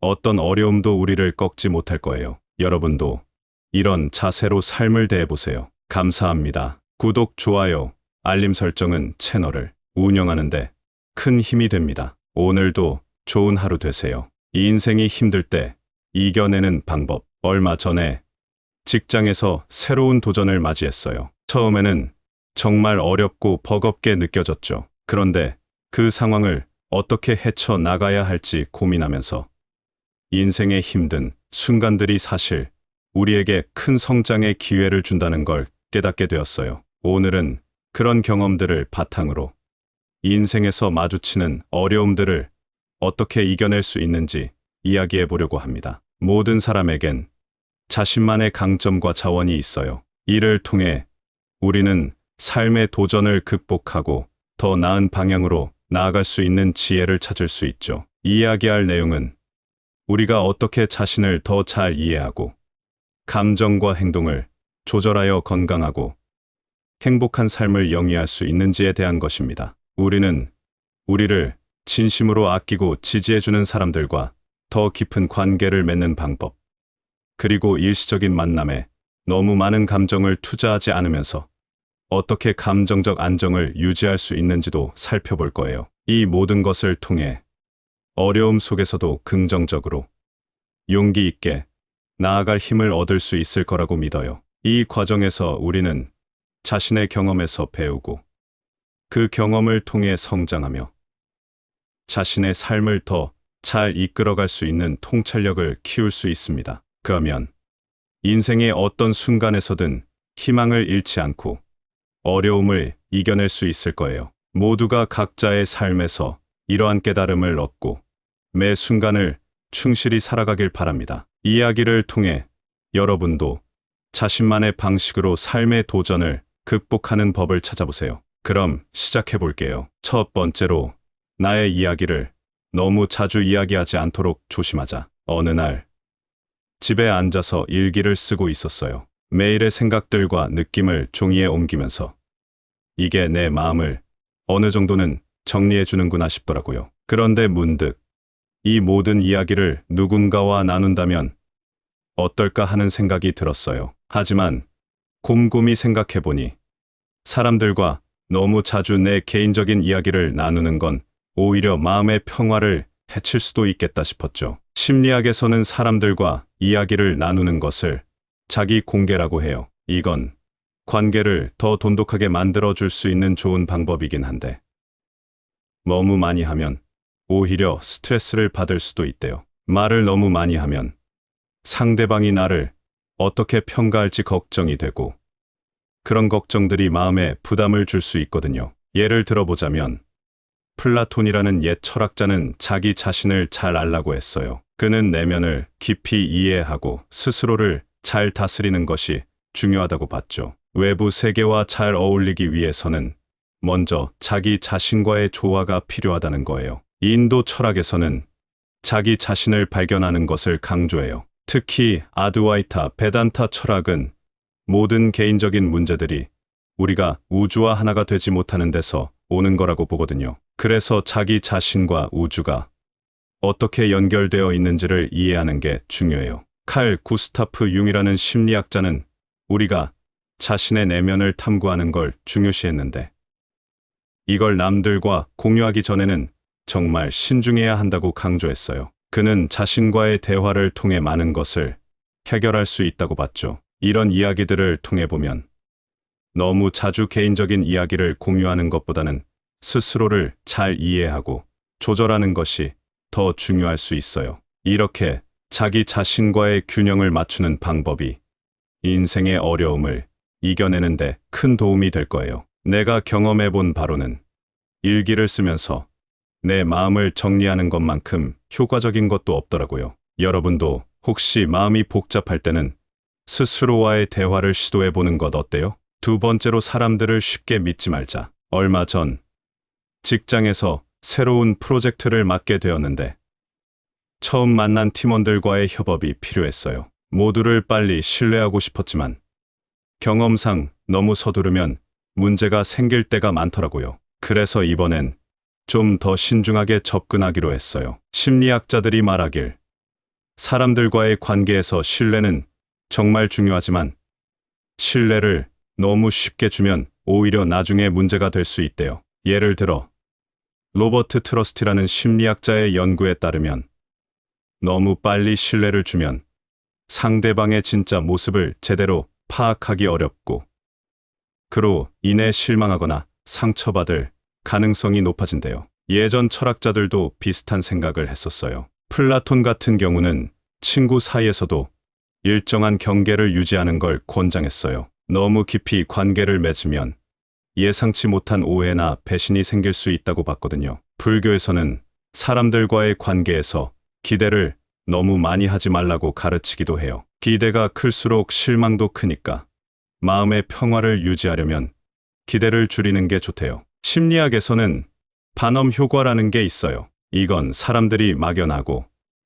어떤 어려움도 우리를 꺾지 못할 거예요. 여러분도 이런 자세로 삶을 대해보세요. 감사합니다. 구독, 좋아요, 알림 설정은 채널을 운영하는데 큰 힘이 됩니다. 오늘도 좋은 하루 되세요. 이 인생이 힘들 때 이겨내는 방법. 얼마 전에 직장에서 새로운 도전을 맞이했어요. 처음에는 정말 어렵고 버겁게 느껴졌죠. 그런데 그 상황을 어떻게 헤쳐나가야 할지 고민하면서 인생의 힘든 순간들이 사실 우리에게 큰 성장의 기회를 준다는 걸 깨닫게 되었어요. 오늘은 그런 경험들을 바탕으로 인생에서 마주치는 어려움들을 어떻게 이겨낼 수 있는지 이야기해 보려고 합니다. 모든 사람에겐 자신만의 강점과 자원이 있어요. 이를 통해 우리는 삶의 도전을 극복하고 더 나은 방향으로 나아갈 수 있는 지혜를 찾을 수 있죠. 이야기할 내용은 우리가 어떻게 자신을 더 잘 이해하고 감정과 행동을 조절하여 건강하고 행복한 삶을 영위할 수 있는지에 대한 것입니다. 우리는 우리를 진심으로 아끼고 지지해주는 사람들과 더 깊은 관계를 맺는 방법, 그리고 일시적인 만남에 너무 많은 감정을 투자하지 않으면서 어떻게 감정적 안정을 유지할 수 있는지도 살펴볼 거예요. 이 모든 것을 통해 어려움 속에서도 긍정적으로 용기 있게 나아갈 힘을 얻을 수 있을 거라고 믿어요. 이 과정에서 우리는 자신의 경험에서 배우고 그 경험을 통해 성장하며 자신의 삶을 더 잘 이끌어갈 수 있는 통찰력을 키울 수 있습니다. 그러면 인생의 어떤 순간에서든 희망을 잃지 않고 어려움을 이겨낼 수 있을 거예요. 모두가 각자의 삶에서 이러한 깨달음을 얻고 매 순간을 충실히 살아가길 바랍니다. 이야기를 통해 여러분도 자신만의 방식으로 삶의 도전을 극복하는 법을 찾아보세요. 그럼 시작해 볼게요. 첫 번째로, 나의 이야기를 너무 자주 이야기하지 않도록 조심하자. 어느 날 집에 앉아서 일기를 쓰고 있었어요. 매일의 생각들과 느낌을 종이에 옮기면서 이게 내 마음을 어느 정도는 정리해 주는구나 싶더라고요. 그런데 문득 이 모든 이야기를 누군가와 나눈다면 어떨까 하는 생각이 들었어요. 하지만 곰곰이 생각해 보니 사람들과 너무 자주 내 개인적인 이야기를 나누는 건 오히려 마음의 평화를 해칠 수도 있겠다 싶었죠. 심리학에서는 사람들과 이야기를 나누는 것을 자기 공개라고 해요. 이건 관계를 더 돈독하게 만들어 줄 수 있는 좋은 방법이긴 한데 너무 많이 하면 오히려 스트레스를 받을 수도 있대요. 말을 너무 많이 하면 상대방이 나를 어떻게 평가할지 걱정이 되고 그런 걱정들이 마음에 부담을 줄 수 있거든요. 예를 들어보자면 플라톤이라는 옛 철학자는 자기 자신을 잘 알라고 했어요. 그는 내면을 깊이 이해하고 스스로를 잘 다스리는 것이 중요하다고 봤죠. 외부 세계와 잘 어울리기 위해서는 먼저 자기 자신과의 조화가 필요하다는 거예요. 인도 철학에서는 자기 자신을 발견하는 것을 강조해요. 특히 아드와이타 베단타 철학은 모든 개인적인 문제들이 우리가 우주와 하나가 되지 못하는 데서 오는 거라고 보거든요. 그래서 자기 자신과 우주가 어떻게 연결되어 있는지를 이해하는 게 중요해요. 칼 구스타프 융이라는 심리학자는 우리가 자신의 내면을 탐구하는 걸 중요시했는데, 이걸 남들과 공유하기 전에는 정말 신중해야 한다고 강조했어요. 그는 자신과의 대화를 통해 많은 것을 해결할 수 있다고 봤죠. 이런 이야기들을 통해 보면 너무 자주 개인적인 이야기를 공유하는 것보다는 스스로를 잘 이해하고 조절하는 것이 더 중요할 수 있어요. 이렇게 자기 자신과의 균형을 맞추는 방법이 인생의 어려움을 이겨내는데 큰 도움이 될 거예요. 내가 경험해 본 바로는 일기를 쓰면서 내 마음을 정리하는 것만큼 효과적인 것도 없더라고요. 여러분도 혹시 마음이 복잡할 때는 스스로와의 대화를 시도해 보는 것 어때요? 두 번째로, 사람들을 쉽게 믿지 말자. 얼마 전 직장에서 새로운 프로젝트를 맡게 되었는데 처음 만난 팀원들과의 협업이 필요했어요. 모두를 빨리 신뢰하고 싶었지만 경험상 너무 서두르면 문제가 생길 때가 많더라고요. 그래서 이번엔 좀 더 신중하게 접근하기로 했어요. 심리학자들이 말하길, 사람들과의 관계에서 신뢰는 정말 중요하지만 신뢰를 너무 쉽게 주면 오히려 나중에 문제가 될 수 있대요. 예를 들어 로버트 트러스티라는 심리학자의 연구에 따르면 너무 빨리 신뢰를 주면 상대방의 진짜 모습을 제대로 파악하기 어렵고 그로 인해 실망하거나 상처받을 가능성이 높아진대요. 예전 철학자들도 비슷한 생각을 했었어요. 플라톤 같은 경우는 친구 사이에서도 일정한 경계를 유지하는 걸 권장했어요. 너무 깊이 관계를 맺으면 예상치 못한 오해나 배신이 생길 수 있다고 봤거든요. 불교에서는 사람들과의 관계에서 기대를 너무 많이 하지 말라고 가르치기도 해요. 기대가 클수록 실망도 크니까 마음의 평화를 유지하려면 기대를 줄이는 게 좋대요. 심리학에서는 반엄 효과라는 게 있어요. 이건 사람들이 막연하고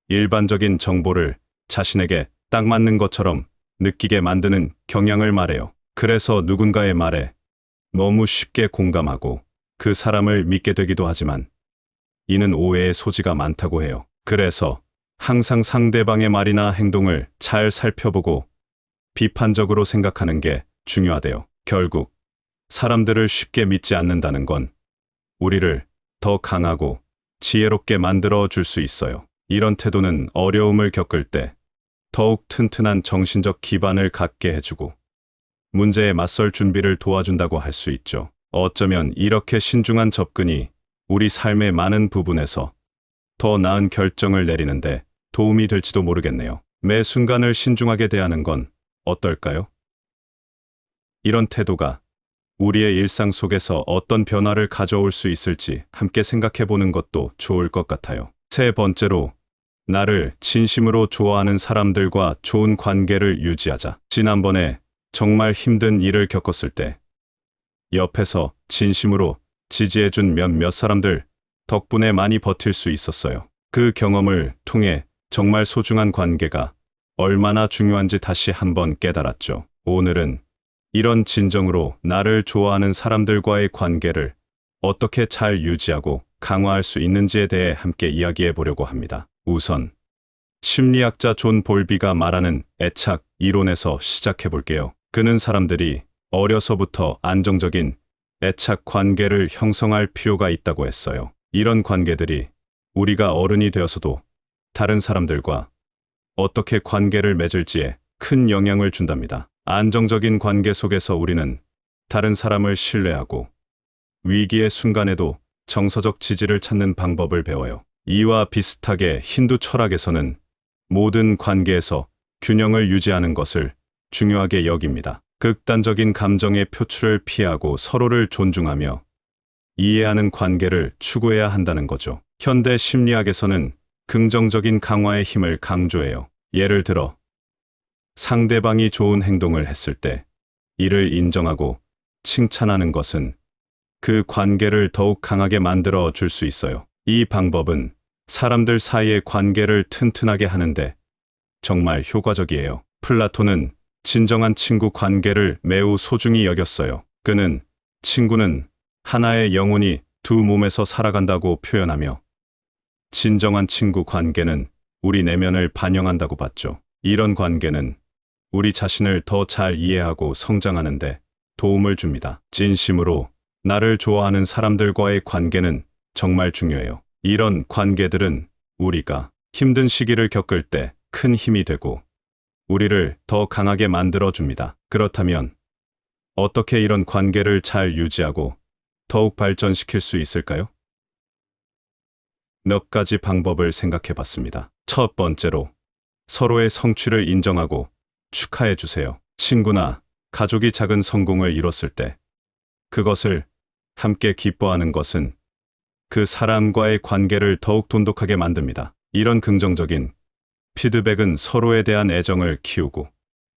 일반적인 정보를 자신에게 딱 맞는 것처럼 느끼게 만드는 경향을 말해요. 그래서 누군가의 말에 너무 쉽게 공감하고 그 사람을 믿게 되기도 하지만 이는 오해의 소지가 많다고 해요. 그래서 항상 상대방의 말이나 행동을 잘 살펴보고 비판적으로 생각하는 게 중요하대요. 결국 사람들을 쉽게 믿지 않는다는 건 우리를 더 강하고 지혜롭게 만들어 줄 수 있어요. 이런 태도는 어려움을 겪을 때 더욱 튼튼한 정신적 기반을 갖게 해주고 문제에 맞설 준비를 도와준다고 할 수 있죠. 어쩌면 이렇게 신중한 접근이 우리 삶의 많은 부분에서 더 나은 결정을 내리는데 도움이 될지도 모르겠네요. 매 순간을 신중하게 대하는 건 어떨까요? 이런 태도가 우리의 일상 속에서 어떤 변화를 가져올 수 있을지 함께 생각해 보는 것도 좋을 것 같아요. 세 번째로, 나를 진심으로 좋아하는 사람들과 좋은 관계를 유지하자. 지난번에 정말 힘든 일을 겪었을 때 옆에서 진심으로 지지해준 몇몇 사람들 덕분에 많이 버틸 수 있었어요. 그 경험을 통해 정말 소중한 관계가 얼마나 중요한지 다시 한번 깨달았죠. 오늘은 이런 진정으로 나를 좋아하는 사람들과의 관계를 어떻게 잘 유지하고 강화할 수 있는지에 대해 함께 이야기해 보려고 합니다. 우선 심리학자 존 볼비가 말하는 애착 이론에서 시작해 볼게요. 그는 사람들이 어려서부터 안정적인 애착 관계를 형성할 필요가 있다고 했어요. 이런 관계들이 우리가 어른이 되어서도 다른 사람들과 어떻게 관계를 맺을지에 큰 영향을 준답니다. 안정적인 관계 속에서 우리는 다른 사람을 신뢰하고 위기의 순간에도 정서적 지지를 찾는 방법을 배워요. 이와 비슷하게 힌두 철학에서는 모든 관계에서 균형을 유지하는 것을 중요하게 여깁니다. 극단적인 감정의 표출을 피하고 서로를 존중하며 이해하는 관계를 추구해야 한다는 거죠. 현대 심리학에서는 긍정적인 강화의 힘을 강조해요. 예를 들어 상대방이 좋은 행동을 했을 때 이를 인정하고 칭찬하는 것은 그 관계를 더욱 강하게 만들어 줄 수 있어요. 이 방법은 사람들 사이의 관계를 튼튼하게 하는데 정말 효과적이에요. 플라톤은 진정한 친구 관계를 매우 소중히 여겼어요. 그는 친구는 하나의 영혼이 두 몸에서 살아간다고 표현하며 진정한 친구 관계는 우리 내면을 반영한다고 봤죠. 이런 관계는 우리 자신을 더 잘 이해하고 성장하는데 도움을 줍니다. 진심으로 나를 좋아하는 사람들과의 관계는 정말 중요해요. 이런 관계들은 우리가 힘든 시기를 겪을 때 큰 힘이 되고 우리를 더 강하게 만들어 줍니다. 그렇다면 어떻게 이런 관계를 잘 유지하고 더욱 발전시킬 수 있을까요? 몇 가지 방법을 생각해 봤습니다. 첫 번째로 서로의 성취를 인정하고 축하해 주세요. 친구나 가족이 작은 성공을 이뤘을 때 그것을 함께 기뻐하는 것은 그 사람과의 관계를 더욱 돈독하게 만듭니다. 이런 긍정적인 피드백은 서로에 대한 애정을 키우고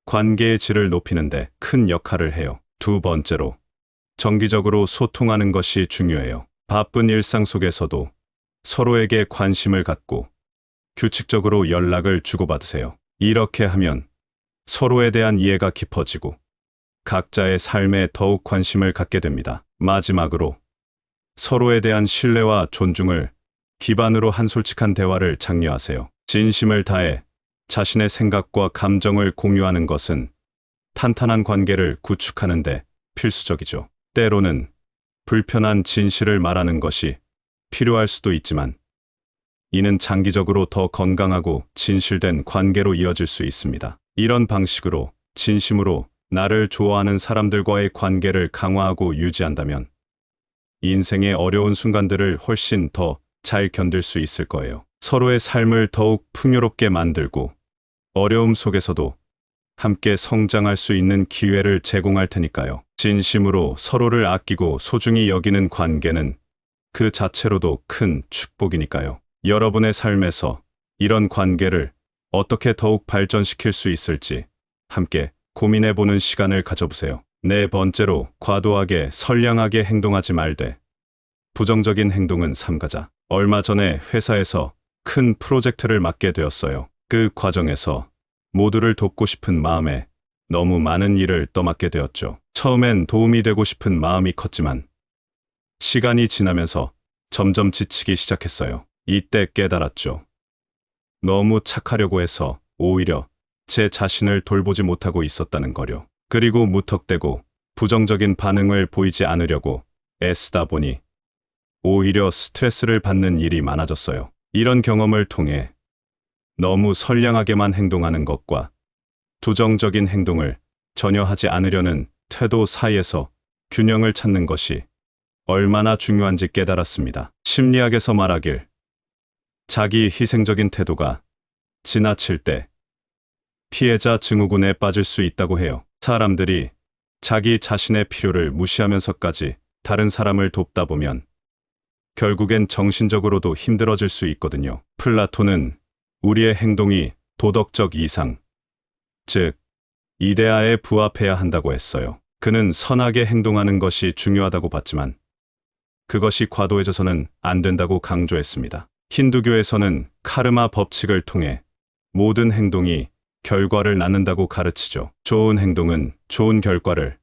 관계의 질을 높이는데 큰 역할을 해요. 두 번째로 정기적으로 소통하는 것이 중요해요. 바쁜 일상 속에서도 서로에게 관심을 갖고 규칙적으로 연락을 주고받으세요. 이렇게 하면 서로에 대한 이해가 깊어지고 각자의 삶에 더욱 관심을 갖게 됩니다. 마지막으로 서로에 대한 신뢰와 존중을 기반으로 한 솔직한 대화를 장려하세요. 진심을 다해 자신의 생각과 감정을 공유하는 것은 탄탄한 관계를 구축하는 데 필수적이죠. 때로는 불편한 진실을 말하는 것이 필요할 수도 있지만 이는 장기적으로 더 건강하고 진실된 관계로 이어질 수 있습니다. 이런 방식으로 진심으로 나를 좋아하는 사람들과의 관계를 강화하고 유지한다면 인생의 어려운 순간들을 훨씬 더 잘 견딜 수 있을 거예요. 서로의 삶을 더욱 풍요롭게 만들고 어려움 속에서도 함께 성장할 수 있는 기회를 제공할 테니까요. 진심으로 서로를 아끼고 소중히 여기는 관계는 그 자체로도 큰 축복이니까요. 여러분의 삶에서 이런 관계를 어떻게 더욱 발전시킬 수 있을지 함께 고민해보는 시간을 가져보세요. 네 번째로 과도하게 선량하게 행동하지 말되 부정적인 행동은 삼가자. 얼마 전에 회사에서 큰 프로젝트를 맡게 되었어요. 그 과정에서 모두를 돕고 싶은 마음에 너무 많은 일을 떠맡게 되었죠. 처음엔 도움이 되고 싶은 마음이 컸지만 시간이 지나면서 점점 지치기 시작했어요. 이때 깨달았죠. 너무 착하려고 해서 오히려 제 자신을 돌보지 못하고 있었다는 거요. 그리고 무턱대고 부정적인 반응을 보이지 않으려고 애쓰다 보니 오히려 스트레스를 받는 일이 많아졌어요. 이런 경험을 통해 너무 선량하게만 행동하는 것과 부정적인 행동을 전혀 하지 않으려는 태도 사이에서 균형을 찾는 것이 얼마나 중요한지 깨달았습니다. 심리학에서 말하길 자기 희생적인 태도가 지나칠 때 피해자 증후군에 빠질 수 있다고 해요. 사람들이 자기 자신의 필요를 무시하면서까지 다른 사람을 돕다 보면 결국엔 정신적으로도 힘들어질 수 있거든요. 플라톤은 우리의 행동이 도덕적 이상, 즉 이데아에 부합해야 한다고 했어요. 그는 선하게 행동하는 것이 중요하다고 봤지만 그것이 과도해져서는 안 된다고 강조했습니다. 힌두교에서는 카르마 법칙을 통해 모든 행동이 결과를 낳는다고 가르치죠. 좋은 행동은 좋은 결과를,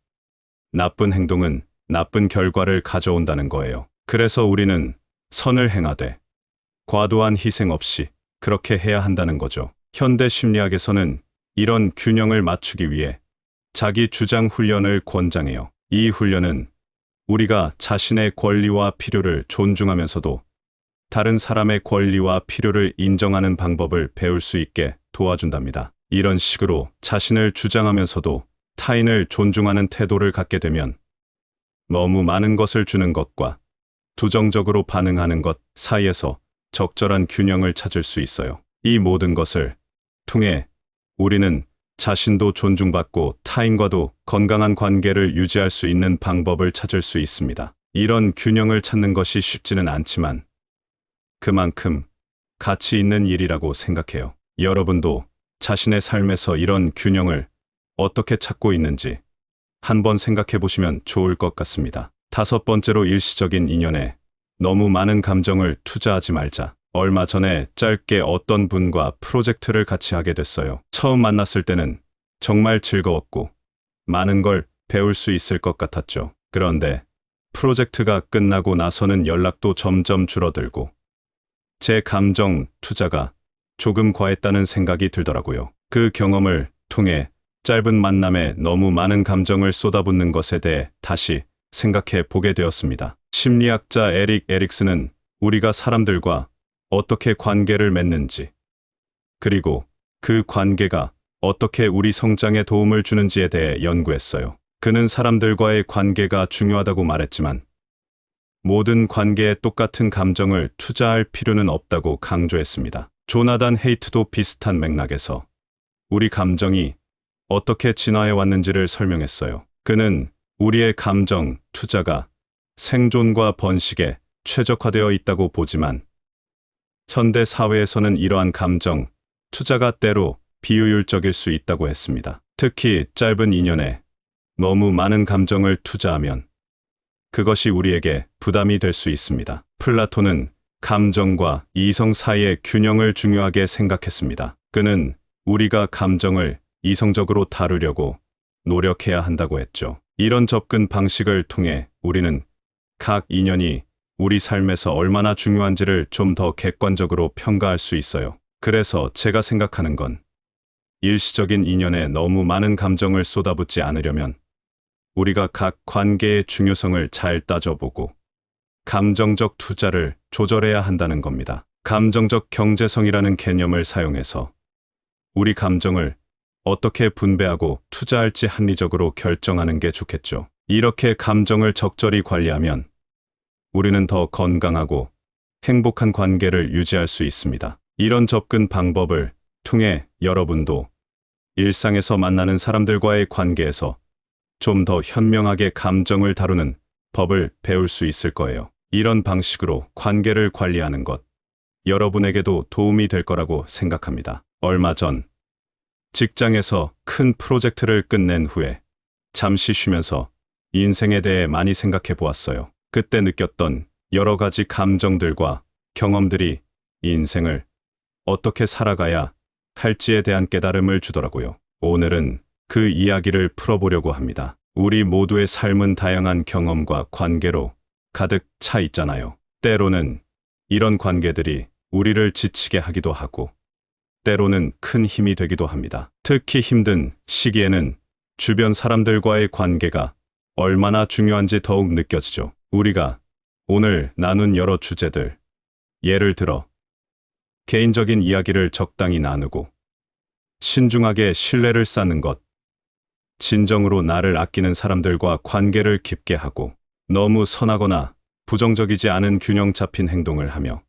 나쁜 행동은 나쁜 결과를 가져온다는 거예요. 그래서 우리는 선을 행하되 과도한 희생 없이 그렇게 해야 한다는 거죠. 현대 심리학에서는 이런 균형을 맞추기 위해 자기 주장 훈련을 권장해요. 이 훈련은 우리가 자신의 권리와 필요를 존중하면서도 다른 사람의 권리와 필요를 인정하는 방법을 배울 수 있게 도와준답니다. 이런 식으로 자신을 주장하면서도 타인을 존중하는 태도를 갖게 되면 너무 많은 것을 주는 것과 부정적으로 반응하는 것 사이에서 적절한 균형을 찾을 수 있어요. 이 모든 것을 통해 우리는 자신도 존중받고 타인과도 건강한 관계를 유지할 수 있는 방법을 찾을 수 있습니다. 이런 균형을 찾는 것이 쉽지는 않지만 그만큼 가치 있는 일이라고 생각해요. 여러분도 자신의 삶에서 이런 균형을 어떻게 찾고 있는지 한번 생각해 보시면 좋을 것 같습니다. 다섯 번째로 일시적인 인연에 너무 많은 감정을 투자하지 말자. 얼마 전에 짧게 어떤 분과 프로젝트를 같이 하게 됐어요. 처음 만났을 때는 정말 즐거웠고 많은 걸 배울 수 있을 것 같았죠. 그런데 프로젝트가 끝나고 나서는 연락도 점점 줄어들고 제 감정 투자가 조금 과했다는 생각이 들더라고요. 그 경험을 통해 짧은 만남에 너무 많은 감정을 쏟아붓는 것에 대해 다시 생각해 보게 되었습니다. 심리학자 에릭 에릭슨은 우리가 사람들과 어떻게 관계를 맺는지, 그리고 그 관계가 어떻게 우리 성장에 도움을 주는지에 대해 연구했어요. 그는 사람들과의 관계가 중요하다고 말했지만 모든 관계에 똑같은 감정을 투자할 필요는 없다고 강조했습니다. 조나단 헤이트도 비슷한 맥락에서 우리 감정이 어떻게 진화해 왔는지를 설명했어요. 그는 우리의 감정 투자가 생존과 번식에 최적화되어 있다고 보지만 현대 사회에서는 이러한 감정 투자가 때로 비효율적일 수 있다고 했습니다. 특히 짧은 인연에 너무 많은 감정을 투자하면 그것이 우리에게 부담이 될 수 있습니다. 플라톤은 감정과 이성 사이의 균형을 중요하게 생각했습니다. 그는 우리가 감정을 이성적으로 다루려고 노력해야 한다고 했죠. 이런 접근 방식을 통해 우리는 각 인연이 우리 삶에서 얼마나 중요한지를 좀 더 객관적으로 평가할 수 있어요. 그래서 제가 생각하는 건 일시적인 인연에 너무 많은 감정을 쏟아붓지 않으려면 우리가 각 관계의 중요성을 잘 따져보고 감정적 투자를 조절해야 한다는 겁니다. 감정적 경제성이라는 개념을 사용해서 우리 감정을 어떻게 분배하고 투자할지 합리적으로 결정하는 게 좋겠죠. 이렇게 감정을 적절히 관리하면 우리는 더 건강하고 행복한 관계를 유지할 수 있습니다. 이런 접근 방법을 통해 여러분도 일상에서 만나는 사람들과의 관계에서 좀 더 현명하게 감정을 다루는 법을 배울 수 있을 거예요. 이런 방식으로 관계를 관리하는 것, 여러분에게도 도움이 될 거라고 생각합니다. 얼마 전 직장에서 큰 프로젝트를 끝낸 후에 잠시 쉬면서 인생에 대해 많이 생각해 보았어요. 그때 느꼈던 여러 가지 감정들과 경험들이 인생을 어떻게 살아가야 할지에 대한 깨달음을 주더라고요. 오늘은 그 이야기를 풀어보려고 합니다. 우리 모두의 삶은 다양한 경험과 관계로 가득 차 있잖아요. 때로는 이런 관계들이 우리를 지치게 하기도 하고 때로는 큰 힘이 되기도 합니다. 특히 힘든 시기에는 주변 사람들과의 관계가 얼마나 중요한지 더욱 느껴지죠. 우리가 오늘 나눈 여러 주제들, 예를 들어 개인적인 이야기를 적당히 나누고 신중하게 신뢰를 쌓는 것, 진정으로 나를 아끼는 사람들과 관계를 깊게 하고 너무 선하거나 부정적이지 않은 균형 잡힌 행동을 하며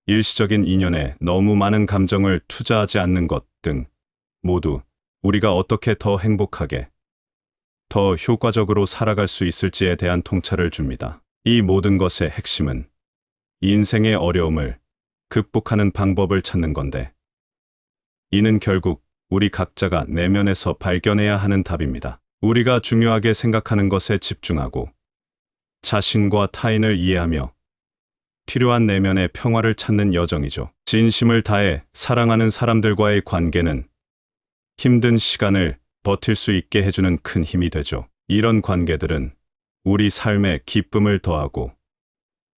일시적인 인연에 너무 많은 감정을 투자하지 않는 것 등 모두 우리가 어떻게 더 행복하게, 더 효과적으로 살아갈 수 있을지에 대한 통찰을 줍니다. 이 모든 것의 핵심은 인생의 어려움을 극복하는 방법을 찾는 건데 이는 결국 우리 각자가 내면에서 발견해야 하는 답입니다. 우리가 중요하게 생각하는 것에 집중하고 자신과 타인을 이해하며 필요한 내면의 평화를 찾는 여정이죠. 진심을 다해 사랑하는 사람들과의 관계는 힘든 시간을 버틸 수 있게 해주는 큰 힘이 되죠. 이런 관계들은 우리 삶에 기쁨을 더하고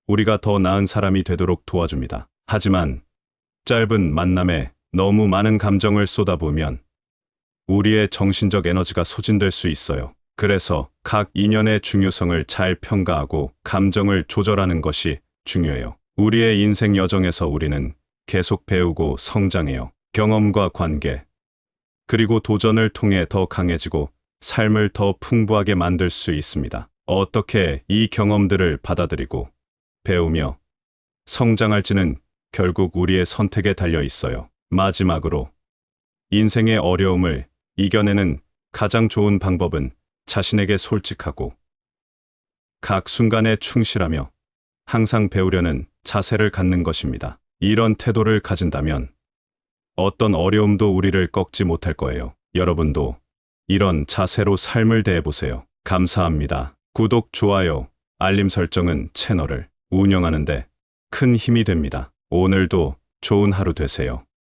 우리가 더 나은 사람이 되도록 도와줍니다. 하지만 짧은 만남에 너무 많은 감정을 쏟아부으면 우리의 정신적 에너지가 소진될 수 있어요. 그래서 각 인연의 중요성을 잘 평가하고 감정을 조절하는 것이 중요해요. 우리의 인생 여정에서 우리는 계속 배우고 성장해요. 경험과 관계, 그리고 도전을 통해 더 강해지고 삶을 더 풍부하게 만들 수 있습니다. 어떻게 이 경험들을 받아들이고 배우며 성장할지는 결국 우리의 선택에 달려 있어요. 마지막으로 인생의 어려움을 이겨내는 가장 좋은 방법은 자신에게 솔직하고 각 순간에 충실하며 항상 배우려는 자세를 갖는 것입니다. 이런 태도를 가진다면 어떤 어려움도 우리를 꺾지 못할 거예요. 여러분도 이런 자세로 삶을 대해보세요. 감사합니다. 구독, 좋아요, 알림 설정은 채널을 운영하는데 큰 힘이 됩니다. 오늘도 좋은 하루 되세요.